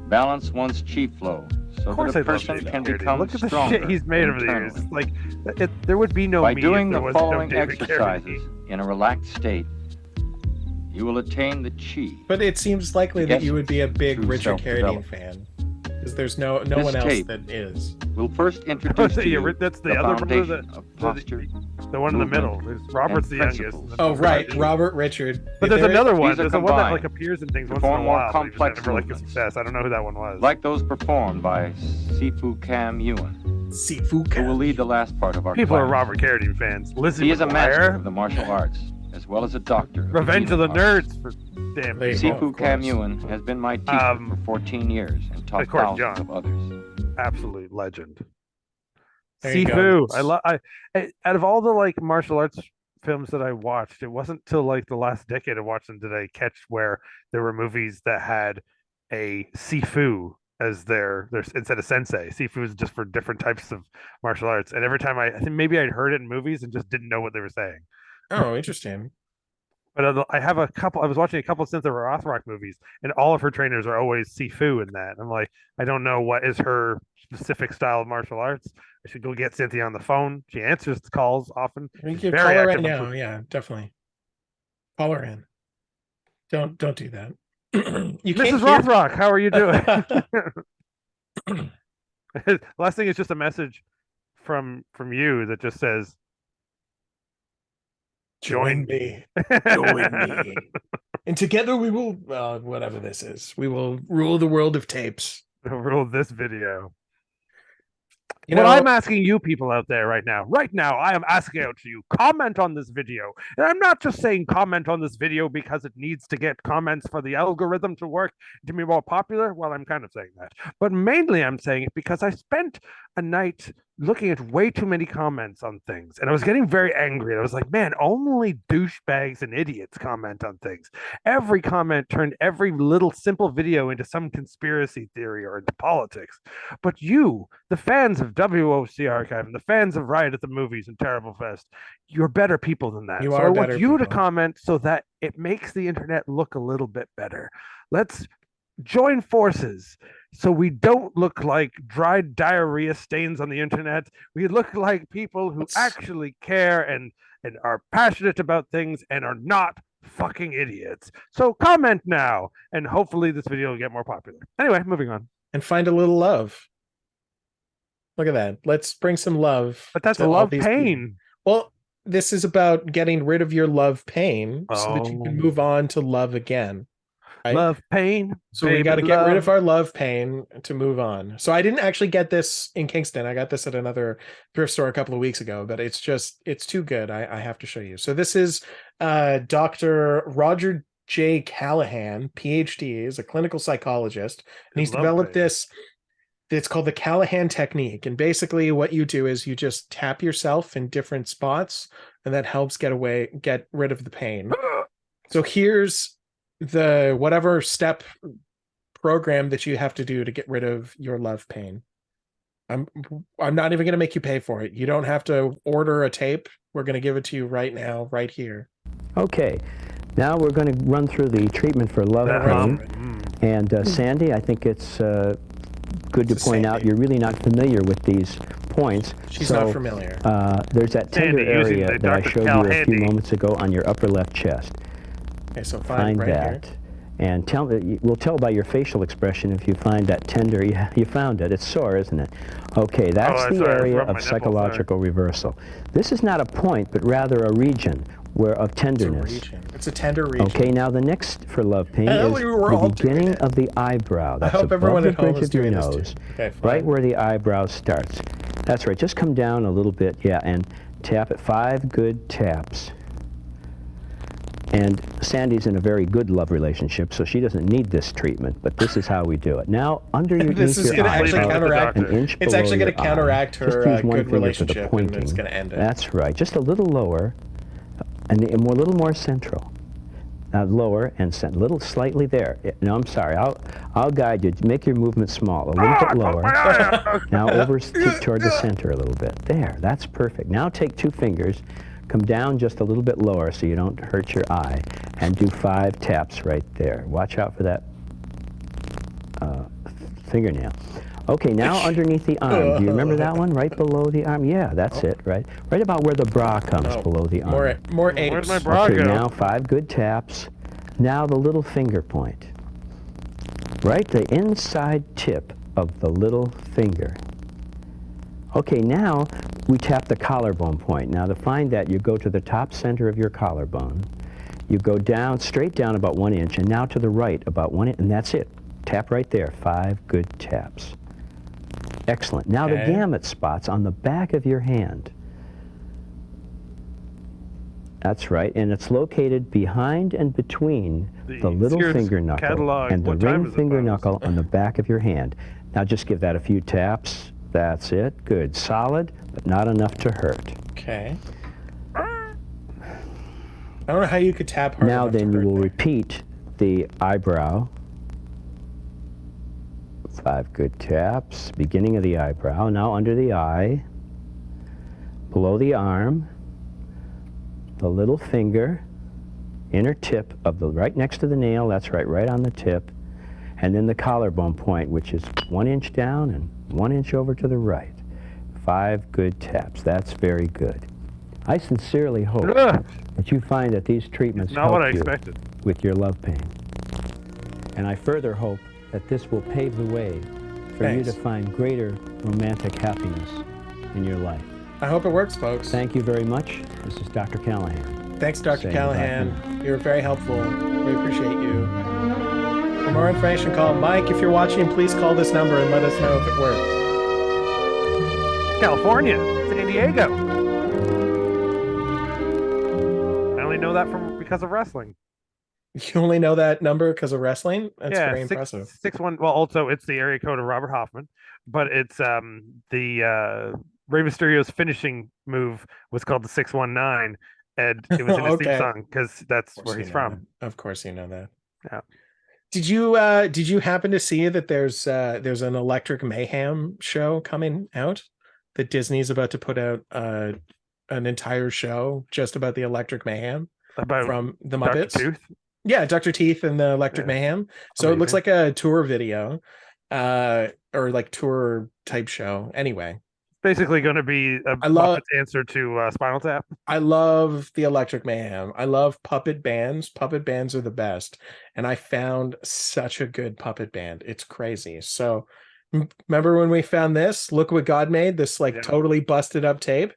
balance one's chi flow so Of course, that I a love person David can Carradine. become Look at the stronger shit he's made over the years. internally. Like, there would be no By me doing if there the was no following David exercises Carradine. in a relaxed state, you will attain the chi. But it seems likely that you would be a big True Richard Carradine self-development. fan, because there's no This one else tape that is. We'll first introduce to you That's the the other brother, foundation of posture, the one in the middle. movement, There's Robert's the and youngest. principles. Oh, right, But Robert Richard. there's another one. These are There's the one that combined like appears in things to once in a form more while. but he's complex never like a movements. success. I don't know who that one was. like those performed by Sifu Kam Yuen, Sifu who will lead the last part of our People class. are Robert Carradine fans. Lizzie He is a master McGuire, of the martial arts, as well as a doctor. Revenge of the healing arts. Nerds for damn. There you go. Sifu of Kam course. Yuen has been my teacher for 14 years and taught of course, thousands John. of others. Absolute legend. There you Sifu. go. Out of all the like martial arts films that I watched, it wasn't till like the last decade of watching did I catch where there were movies that had a Sifu as their instead of sensei. Sifu is just for different types of martial arts. And every time I think maybe I'd heard it in movies and just didn't know what they were saying. Oh, interesting. But I have a couple. I was watching a couple of Cynthia Rothrock movies, and all of her trainers are always Sifu in that. I'm like, I don't know what is her specific style of martial arts. I should go get Cynthia on the phone. She answers the calls often. You She's can very call her right active on now. Yeah, definitely. Call her in. Don't do that. You can't Mrs. hear- Rothrock, how are you doing? Last thing is just a message from you that just says, Join me. Join me. And together we will, whatever this is, we will rule the world of tapes. Rule this video. You What know, I'm asking you people out there right now, I am asking out to you, comment on this video. And I'm not just saying comment on this video because it needs to get comments for the algorithm to work to be more popular. Well, I'm kind of saying that. But mainly I'm saying it because I spent a night looking at way too many comments on things. And I was getting very angry. I was like, man, only douchebags and idiots comment on things. Every comment turned every little simple video into some conspiracy theory or into politics. But you, the fans of WOC Archive and the fans of Riot at the Movies and Terrible Fest, you're better people than that. You so are I want better you to people. comment so that it makes the internet look a little bit better. Let's join forces so we don't look like dried diarrhea stains on the internet. We look like people who actually care and are passionate about things and are not fucking idiots. So comment now, and hopefully this video will get more popular. Anyway, moving on. And find a little love. Look at that. Let's bring some love. But that's to all love these pain. people. Well, this is about getting rid of your love pain so that you can move on to love again. Right? Love pain. So we got to get rid of our love pain to move on. So I didn't actually get this in Kingston. I got this at another thrift store a couple of weeks ago, but it's too good. I have to show you. So this is Dr. Roger J. Callahan, PhD, is a clinical psychologist, and he's developed this. It's called the Callahan technique. And basically what you do is you just tap yourself in different spots, and that helps get rid of the pain. So here's the whatever step program that you have to do to get rid of your love pain. I'm not even going to make you pay for it. You don't have to order a tape. We're going to give it to you right now, right here. Okay. Now we're going to run through the treatment for love pain. And Sandy, I think it's good to point out you're really not familiar with these points. She's not familiar. There's that tender Sandy, using area the that I Dr. showed Cal you a few handy. moments ago on your upper left chest. Okay, so Find right that. here. And we'll tell by your facial expression if you find that tender. Yeah, you found it. It's sore, isn't it? Okay, that's the area of psychological reversal. This is not a point, but rather a region of tenderness. It's a tender region. Okay, now the next for love pain Oh, is we were all the beginning of the eyebrow. That's hope everyone above the at home bridge is of your doing this too. nose, Okay, right where the eyebrow starts. That's right. Just come down a little bit, yeah, and tap it 5 good taps. And Sandy's in a very good love relationship, so she doesn't need this treatment, but this is how we do it. Now, underneath This is your going to eyebrow, actually counteract. an inch It's below actually going your to counteract eye. Just her use one good finger for the relationship, and pointing. it's going to end it. That's right. Just a little lower, and a little more central. Lower and little slightly there. No, I'm sorry. I'll guide you. Make your movement small. A little bit lower. Now over toward the center a little bit. There. That's perfect. Now take 2 fingers. Come down just a little bit lower so you don't hurt your eye, and do 5 taps right there. Watch out for that fingernail. Okay, now underneath the arm. Do you remember that one? Right below the arm? Yeah, that's it, right? Right about where the bra comes below the arm. More apes. Where's my bra Okay, go? now 5 good taps. Now the little finger point. Right, the inside tip of the little finger. Okay, now we tap the collarbone point. Now to find that, you go to the top center of your collarbone. You go down, straight down about 1 inch, and now to the right about 1 inch, and that's it. Tap right there, 5 good taps. Excellent. Now the gamut spots on the back of your hand. That's right, and it's located behind and between the little Sears finger knuckle catalog. and the What time ring is it, finger folks? knuckle on the back of your hand. Now just give that a few taps. That's it. Good. Solid, but not enough to hurt. Okay. I don't know how you could tap hard Now enough to then you hurt will me. repeat the eyebrow. 5 good taps. Beginning of the eyebrow. Now under the eye. Below the arm. The little finger. Inner tip of the right next to the nail. That's right, right on the tip. And then the collarbone point, which is 1 inch down and 1 inch over to the right. 5 good taps. That's very good. I sincerely hope that you find that these treatments Not what I help you expected. with your love pain. And I further hope that this will pave the way for you to find greater romantic happiness in your life. I hope it works, folks. Thank you very much. This is Dr. Callahan. Thanks, Dr. Saying Callahan. You were very helpful. We appreciate you. For more information, call Mike. If you're watching, please call this number and let us know if it works. California, San Diego. I only know that because of wrestling. You only know that number because of wrestling? That's very six, impressive. 61. Well, also it's the area code of Robert Hoffman, but it's the Rey Mysterio's finishing move was called the 619, and it was in his theme song because that's where he's from. That. Of course, you know that. Yeah. Did you happen to see that there's an Electric Mayhem show coming out? That Disney's about to put out an entire show just about the Electric Mayhem from the Muppets. Dr. Tooth? Yeah, Dr. Teeth and the Electric Mayhem. So Amazing. It looks like a tour video, or like tour type show. Anyway, basically going to be a Muppet's answer to Spinal Tap. I love the Electric Mayhem. I love puppet bands. Puppet bands are the best, and I found such a good puppet band. It's crazy. So remember when we found this? Look what God made. This totally busted up tape.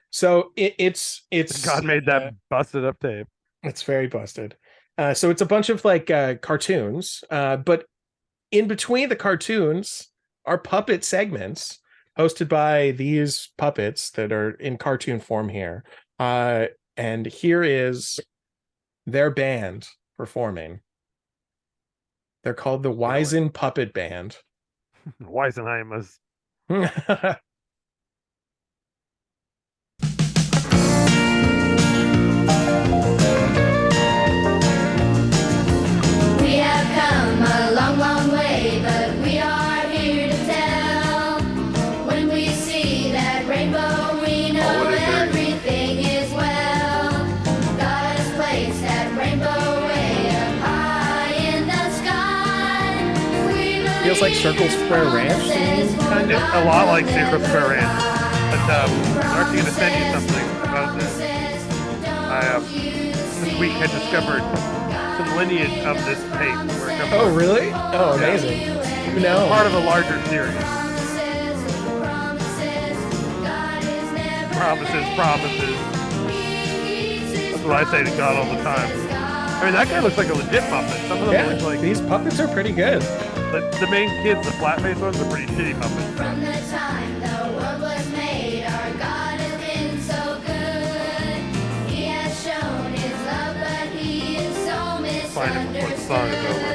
So it's God made that busted up tape. It's very busted. So it's a bunch of like cartoons, but in between the cartoons are puppet segments hosted by these puppets that are in cartoon form here. And here is their band performing. They're called the Wiesen Puppet Band. Weisenheimers. Long way, but we are here to tell. When we see that rainbow, we know everything is well. God has placed that rainbow way up high in the sky. Feels like Circle Square Ranch to me, kind of. A lot like Circle Square Ranch. But I'm actually going to send you something about this. I this week I discovered some lineage of this tape. Oh, really? Oh, amazing. Yeah. No. Part of a larger series. Promises. That's what I say to God all the time. I mean, that guy looks like a legit Muppet. Some of them look like... These puppets are pretty good. The main kids, the flat-faced ones, are pretty shitty Muppets. From the time the world was made, our God has been so good. He has shown his love, but he is so misunderstood. Find him before the song is over.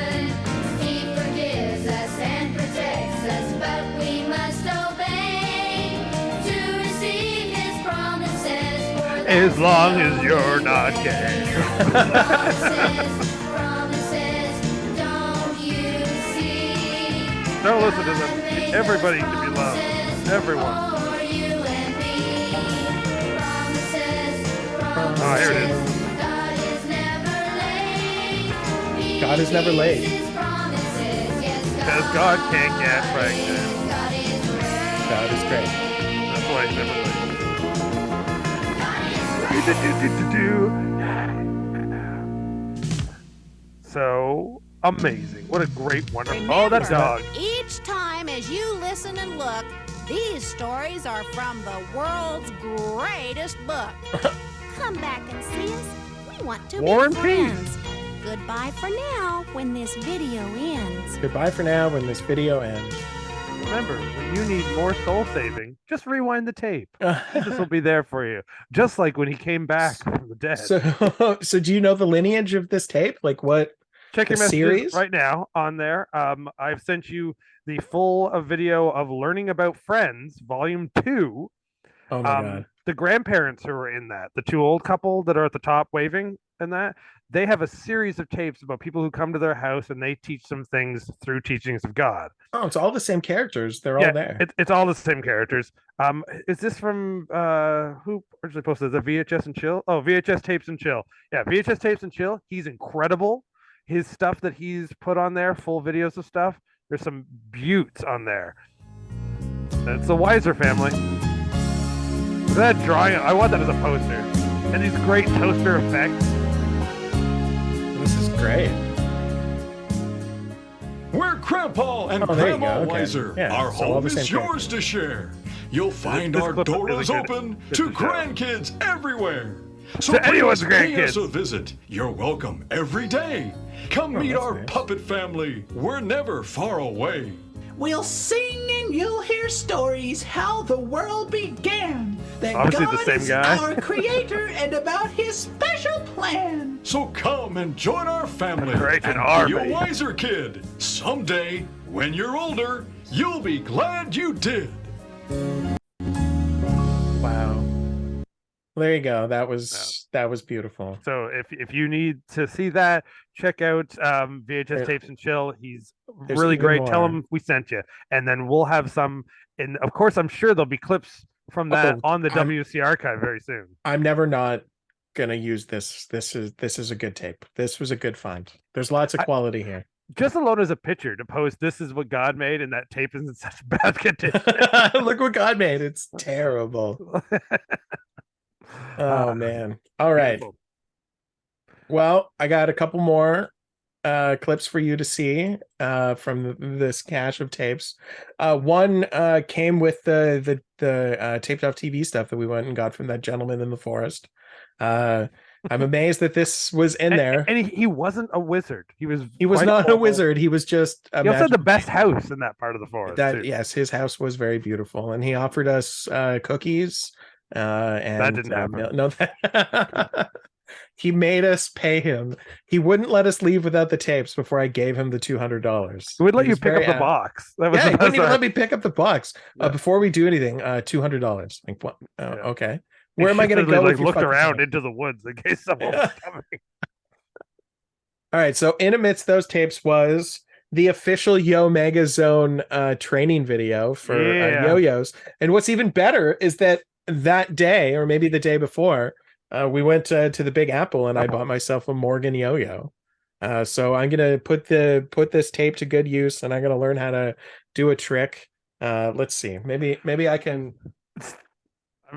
He forgives us and protects us, but we must obey to receive his promises. As long as you're not gay. Promises, don't you see? Don't listen to them. Everybody should be loved. Everyone. Oh, here it is. God is never late. Because God can't get pregnant. God is great. That's why he's never late. So amazing. What a great, wonderful. Remember, Oh, that dog. Each time as you listen and look, these stories are from the world's greatest book. Come back and see us. We want to War and be Peace. friends. Goodbye for now when this video ends. Goodbye for now when this video ends. Remember, when you need more soul saving, just rewind the tape. Jesus will be there for you. Just like when he came back from the dead. So do you know the lineage of this tape? Like what? Check your messages series right now on there. I've sent you the full video of Learning About Friends, Volume 2. Oh my God. The grandparents who are in that, the two old couple that are at the top waving and that, they have a series of tapes about people who come to their house and they teach them things through teachings of God. Oh, it's all the same characters. They're all there. It's all the same characters. Is this from who originally posted the VHS and Chill? Oh, VHS Tapes and Chill. Yeah, VHS Tapes and Chill. He's incredible. His stuff that he's put on there, full videos of stuff. There's some beauts on there. It's the Weiser family. Look at that drawing. I want that as a poster. And these great toaster effects. This is great. We're Grandpa and Grandma Weiser. Yeah, our so all home the same is yours to share. You'll find our door is open to grandkids everywhere. So To anyone's pay us grandkids. a visit. You're welcome every day. Come meet that's our nice. puppet family. We're never far away. We'll sing and you'll hear stories how the world began. That Obviously the God same is guy. our creator and about his special plan. So come and join our family Create an and army. be a wiser kid. Someday, when you're older, you'll be glad you did. Wow. There you go. That was beautiful. So if you need to see that, check out VHS Tapes and Chill. He's There's really even great. Tell more. him we sent you, and then we'll have some. And of course, I'm sure there'll be clips from that on the WC archive very soon. I'm never not gonna use this. This is a good tape. This was a good find. There's lots of quality here. Just alone as a picture to post, this is what God made, and that tape is in such bad condition. Look what God made. It's terrible. Oh man. All right. Beautiful. Well, I got a couple more clips for you to see from this cache of tapes. One came with the taped off TV stuff that we went and got from that gentleman in the forest. I'm amazed that this was in there. And he wasn't a wizard. He was Not normal. a wizard. He was just a He also had the magic- best house in that part of the forest. too. Yes, his house was very beautiful, and he offered us cookies. And That didn't happen. No, he made us pay him. He wouldn't let us leave without the tapes before I gave him the $200. He would let you pick up the box. That was Yeah, the he wouldn't best even part. let me pick up the box before we do anything. $200. Like what? Okay. He Where am I going to should've, go? Like if you looked fuck this around up? into the woods in case someone was coming. All right. So in amidst those tapes was the official Yo Mega Zone training video for Yeah. yo-yos. And what's even better is that day, or maybe the day before, we went to the Big Apple and I bought myself a Morgan yo-yo. So I'm gonna put this tape to good use, and I'm gonna learn how to do a trick. Let's see. Maybe I can.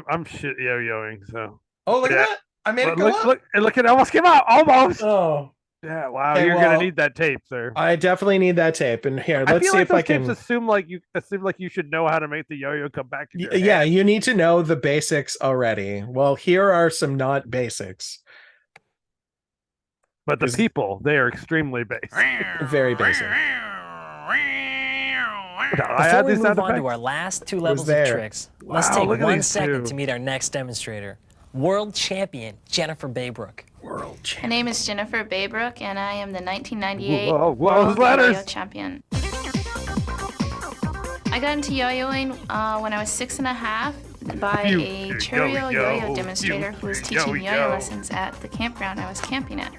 I'm shit yo-yoing. So. Oh, look Yeah. at that! I made it go look, up. Look! It almost came out. Almost. Oh. Yeah. Wow. Okay, You're well, gonna need that tape, sir. I definitely need that tape. And here, I let's feel see like if those I can. tapes assume like you should know how to make the yo-yo come back to your Yeah, hand. you need to know the basics already. Well, here are some not basics. But the people, they are extremely basic. Very basic. Before we move on to our last two levels of there. tricks, let's Wow, take look at 1 these second two. to meet our next demonstrator, world champion Jennifer Baybrook. World My name is Jennifer Baybrook, and I am the 1998 Whoa, World letters. Yo-Yo Champion. I got into yo-yoing when I was 6 and a half by a Cheerio yo-yo demonstrator who was teaching yo-yo lessons at the campground I was camping at.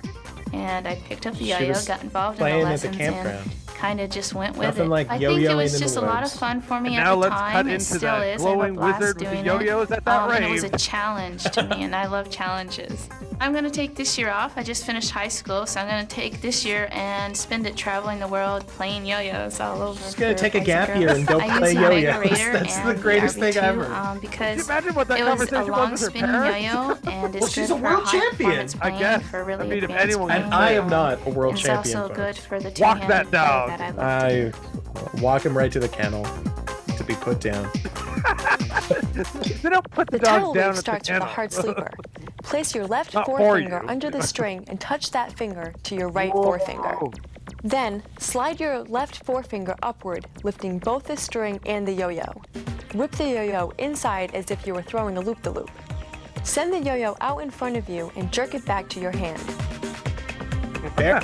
And I picked up the She yo-yo, was got involved in the playing at the lessons, and campground. kind of just went with Nothing it. like I think it yo-yoing was in the just a lot of woods. fun for me And at now the let's time. cut It into still that is. I have a glowing blast wizard with the doing yo-yos it. at that And it was a rave. challenge to me, and I love challenges. I'm going to take this year off. I just finished high school, so I'm going to take this year and spend it traveling the world playing yo-yos all over. Just gonna for take a boys gap and year girls. and go I play used the Mega yo-yos. Raider That's the and greatest thing RB2, ever. Because Can you imagine what that it was a conversation was long with her spinning parents? yo-yo, and it's Well, she's good a for world high champion. performance I playing, guess. for really I mean, if advanced anyone playing. And I am not a world It's champion. also folks. good for the Walk two-handed that play dog. that I love to do. I walk him right to the kennel to be put down. They don't put the, The dogs tidal down wave at starts the with a kennel. hard sleeper. Place your left Not for forefinger you. under the string and touch that finger to your right forefinger. Then, slide your left forefinger upward, lifting both the string and the yo-yo. Whip the yo-yo inside as if you were throwing a loop-the-loop. Send the yo-yo out in front of you and jerk it back to your hand. There.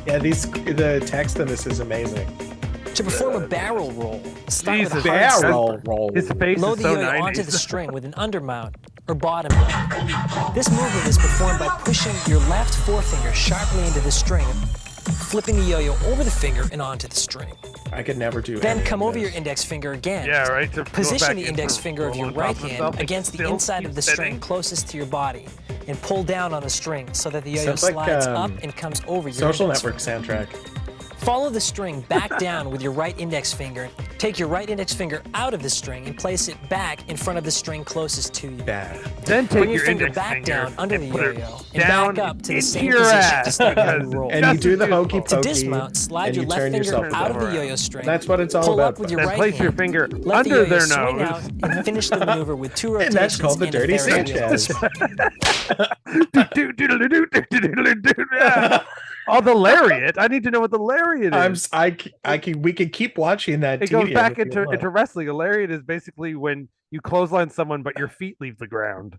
Yeah, the text in this is amazing. To perform a barrel roll, start with a Jesus. hard Barrel sleeper. roll. His face Load is the so yo-yo onto 90s. the string with an undermount or bottom mount. This movement is performed by pushing your left forefinger sharply into the string, flipping the yo-yo over the finger and onto the string. I could never do. Then any come of over your this. index finger again. Yeah, right. To go Position back the in index for finger of your roll on right top of hand something, against the still inside keep of the spinning. string closest to your body and pull down on the string so that the yo-yo Sounds like, slides up and comes over your Social index Network finger. soundtrack. Follow the string back down with your right index finger Take your right index finger out of the string and place it back in front of the string closest to you. Then take Bring your your finger index back finger down under and the put it yo-yo and down back up to the into same your position ass, to start your because roll. And you do the hokey To pokey. dismount, slide and your you left turn finger yourself out of the around. yo-yo string. That's what it's all Pull about. up with your Then right place hand. your finger Let the under yo-yo their swing nose. out and finish the maneuver with 2 rotations And that's called the and a Dirty Ferris wheel. Sanchez. Oh, the lariat! I need to know what the lariat is. We could keep watching that. It goes tedium back if you want. into wrestling. A lariat is basically when you clothesline someone, but your feet leave the ground.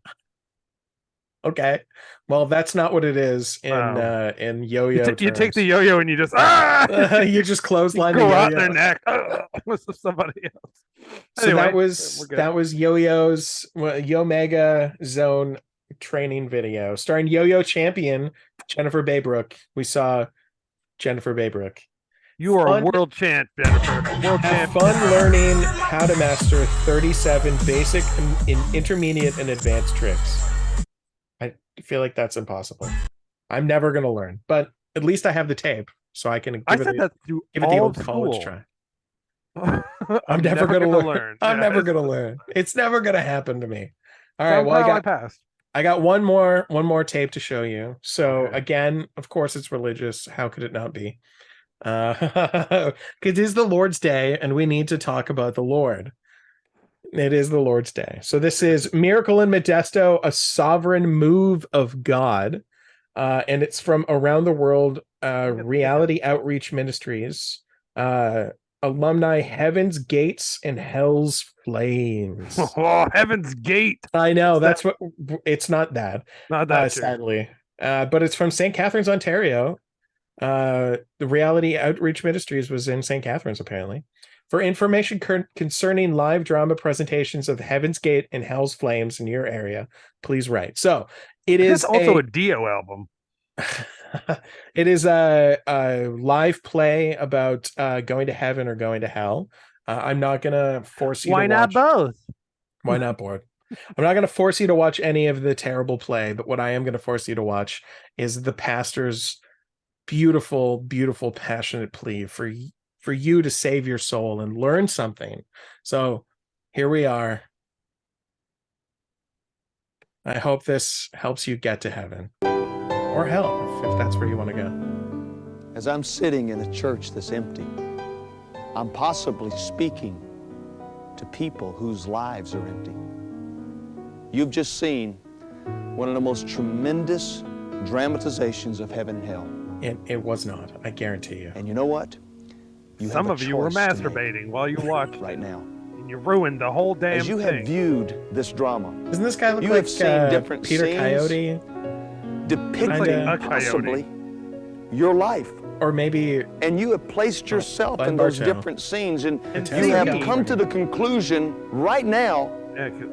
Okay, well, that's not what it is in yo-yo. You take the yo-yo and you just you just clothesline go the out yo-yo. their neck with somebody else. So Anyway, that was Yo-Yo's Yo-Mega Zone training video starring Yo-Yo champion Jennifer Baybrook. We saw Jennifer Baybrook. You are a world champ, Jennifer. World champ. Fun learning how to master 37 basic, intermediate, and advanced tricks. I feel like that's impossible. I'm never going to learn, but at least I have the tape, so I can give it the old college try. I'm never going to learn. I'm never going to learn. It's never going to happen to me. All right. Well, I passed. I got one more tape to show you. So again, of course, it's religious. How could it not be? It is the Lord's Day, and we need to talk about the Lord. It is the Lord's Day. So this is Miracle in Modesto, a sovereign move of God. And it's from Around the World Reality Outreach Ministries. Alumni Heaven's Gates and Hell's Flames. Oh, Heaven's Gate. I know. That's what it's not that. Not that sadly. But it's from St. Catharines, Ontario. The Reality Outreach Ministries was in St. Catharines, apparently. For information concerning live drama presentations of Heaven's Gate and Hell's Flames in your area, please write. So it is also a Dio album. It is a live play about going to heaven or going to hell. I'm not gonna force you. Why to not watch. both? Why not both? I'm not going to force you to watch any of the terrible play, but what I am going to force you to watch is the pastor's beautiful, beautiful, passionate plea for you to save your soul and learn something. So here we are. I hope this helps you get to heaven or hell, if that's where you want to go. As I'm sitting in a church that's empty, I'm possibly speaking to people whose lives are empty. You've just seen one of the most tremendous dramatizations of heaven and hell. It was not, I guarantee you. And you know what? Some of you were masturbating while you watched right now. And you ruined the whole damn thing. As you have viewed this drama, doesn't this guy look you like have seen different Peter scenes Coyote? depicting possibly your life. Or maybe... And you have placed yourself in those different scenes, and It's you have come to the conclusion right now,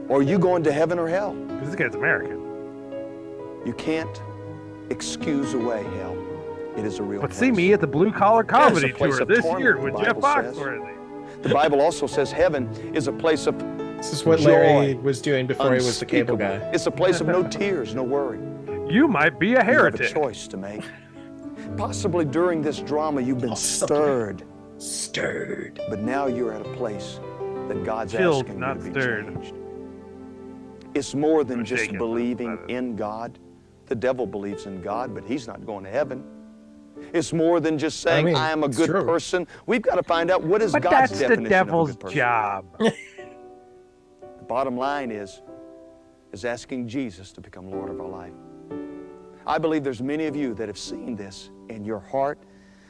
are you going to heaven or hell? Because this guy's American. You can't excuse away hell. It is a real But place. see me at the Blue Collar Comedy It's a place Tour of this torment, year the with Bible Jeff says. Foxworthy. The Bible also says heaven is a place of This is what joy, Larry was doing before he was the cable guy. It's a place of no tears, no worry. You might be a heretic. You have a choice to make. Possibly during this drama you've been stirred. Stirred. But now you're at a place that God's Chilled, asking not you to be stirred. changed. It's more than just shaken, believing in God. The devil believes in God, but he's not going to heaven. It's more than just saying, I am a good person. We've got to find out what is But God's that's the definition devil's of a good person. job. The bottom line is asking Jesus to become Lord of our life. I believe there's many of you that have seen this and your heart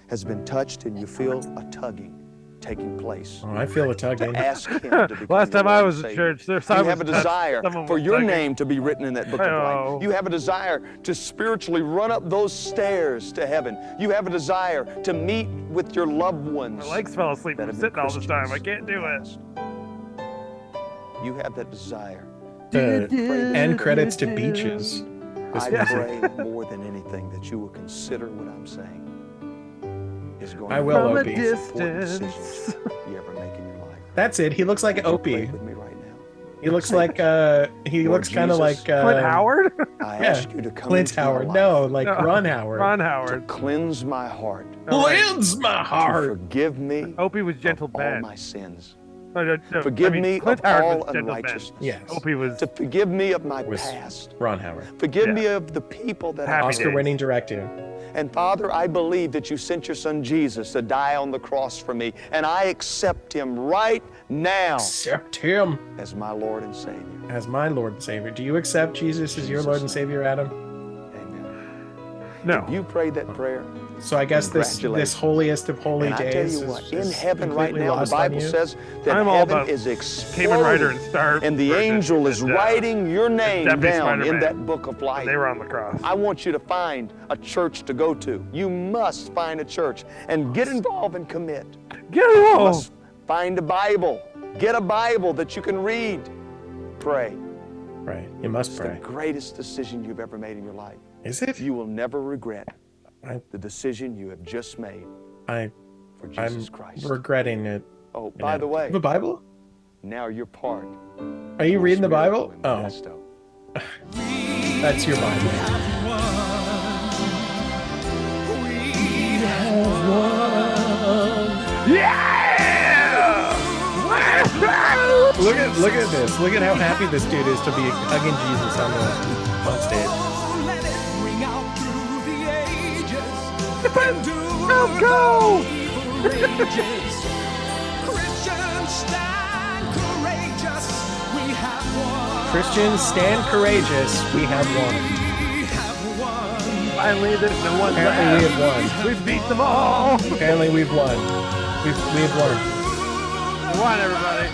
has been touched and you feel a tugging taking place. Oh, I feel a tugging. To ask him to become Last time your I Lord was and at Savior. church, there's You have a desire for your tugging. name to be written in that book of life. You have a desire to spiritually run up those stairs to heaven. You have a desire to meet with your loved ones. My legs fell asleep from sitting all the time. I can't do it. You have that desire. End credits to Beaches. I pray more than anything that you will consider what I'm saying is going I to will, be the Opie. most important decision you ever make in your life. That's it. He looks like Would you Opie. pray with me right now? He looks like he Lord looks kind of like Jesus. Clint Howard? I ask you to come Clint into Howard. my No, life, like Ron Howard. Ron to Howard. cleanse my heart, Cleanse my to heart. forgive me Opie was Gentle of all Ben. my sins. No, Forgive I mean, me Clint of Howard all was Gentle Ben. unrighteousness. Yes. Opie was To forgive me of my Was past. Ron Howard. Forgive Yeah. me of the people that Happy I've days. Oscar-winning director. And Father, I believe that you sent your son Jesus to die on the cross for me, and I accept him right now Accept him as my Lord and Savior. as my Lord and Savior. Do you accept Jesus as your Lord and Savior, Adam? Amen. No. If you prayed that prayer, So I guess this Congratulations. holiest of holy and I tell days you is, what, in is heaven right completely now, the lost on Bible you? says that I'm all heaven about is Kamen Rider exploding, and Star. and the versus, angel is writing your name Deputy down in Spider-Man. that book of life. They were on the cross. I want you to find a church to go to. You must find a church and get involved and commit. Get You involved. must find a Bible. Get a Bible that you can read. Pray. Right. You must It's pray. the greatest decision you've ever made in your life. Is it? You will never regret I- the decision you have just made I'm for Jesus Christ. regretting it. Oh, by the You way, have a Bible? now you're part. Are you reading the Bible? Spiritual Oh, Modesto. that's your Bible. Look at this. Look at how happy this dude is to be hugging Jesus on stage. Let's go! Christians, stand courageous. We have won. Finally, there's no one Apparently, we left. have won. We've beat them all. Apparently, we've won. We have won. We won, everybody.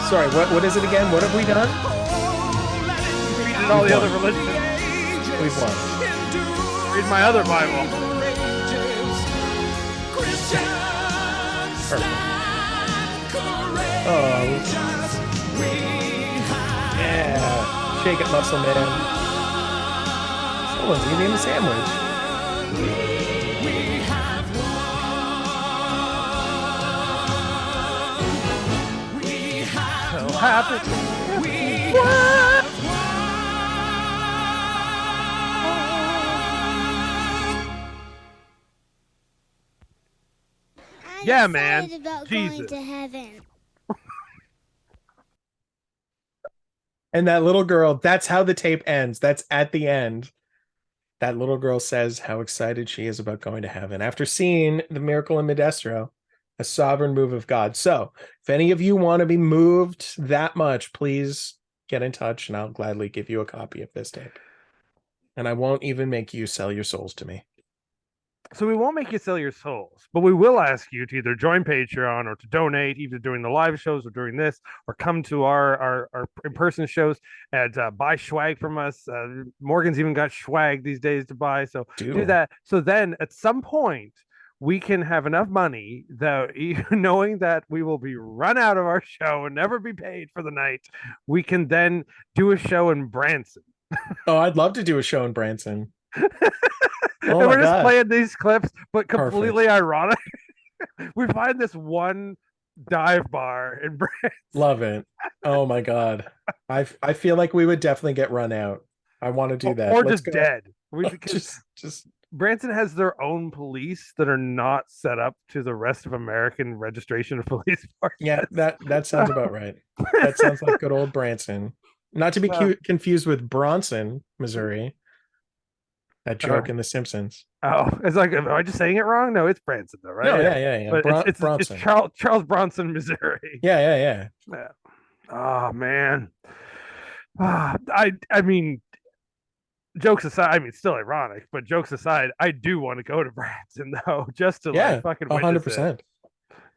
Sorry, what is it again? What have we done? Defeated all We've the won. other religions. We've won. Read my other Bible. Perfect. Oh. Yeah. Shake it, muscle man. Someone's eating a sandwich. So happy. Yeah, man. Excited about Jesus. going to heaven. And that little girl, that's how the tape ends. That's at the end. That little girl says how excited she is about going to heaven after seeing the miracle in Modesto, a sovereign move of God. So if any of you want to be moved that much, please get in touch and I'll gladly give you a copy of this tape. And I won't even make you sell your souls to me. So we won't make you sell your souls, but we will ask you to either join Patreon or to donate, either during the live shows or during this, or come to our in-person shows and buy swag from us. Morgan's even got swag these days to buy, so do that. So then at some point we can have enough money that knowing that we will be run out of our show and never be paid for the night, we can then do a show in Branson. Oh, I'd love to do a show in Branson. And we're just playing these clips, but completely Perfect. ironic. We find this one dive bar in Branson. Love it. Oh my God. I feel like we would definitely get run out. I want to do that. Or Let's just go. dead. Just Branson has their own police that are not set up to the rest of American registration of police forces. yeah, that sounds about right. That sounds like good old Branson. Not to be confused with Bronson, Missouri. That joke in The Simpsons. Oh, it's like, am I just saying it wrong? No, it's Branson though, right? No, yeah. But it's Bronson. Charles Bronson, Missouri. Yeah. Oh man. I mean, jokes aside, I mean, it's still ironic, but jokes aside, I do want to go to Branson though, just to like fucking witness 100%. it.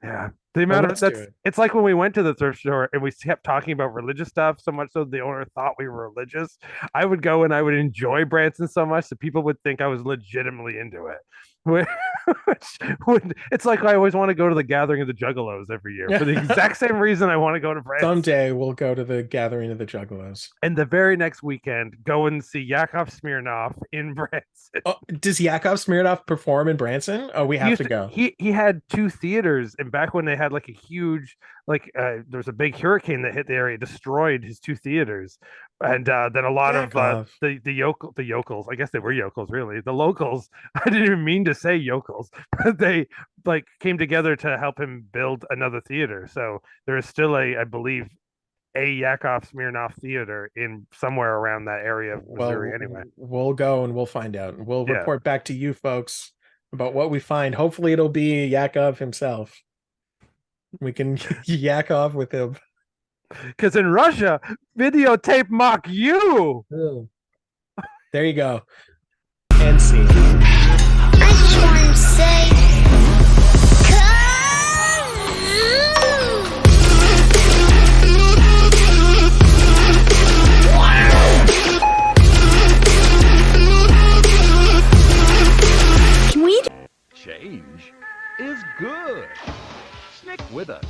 Yeah. The amount of let's do it. it's like when we went to the thrift store and we kept talking about religious stuff so much so the owner thought we were religious. I would go and I would enjoy Branson so much that people would think I was legitimately into it. It's like I always want to go to the gathering of the Juggalos every year for the exact same reason I want to go to Branson. Someday we'll go to the gathering of the Juggalos. And the very next weekend, go and see Yakov Smirnoff in Branson. Oh, does Yakov Smirnoff perform in Branson? Oh, we have to go. He had 2 theaters, and back when they had like a huge, like there was a big hurricane that hit the area, destroyed his 2 theaters, and then a lot of the yokels. I guess they were yokels, really. The locals. I didn't even mean to say yokels, but they like came together to help him build another theater. So there is still I believe, a Yakov Smirnoff theater in somewhere around that area of Missouri. Anyway, we'll go and we'll find out, and we'll Yeah. report back to you folks about what we find. Hopefully it'll be Yakov himself. We can yak off with him. Because in Russia, videotape mock you. There you go. End scene. I just want to say, Change is good. Stick with us.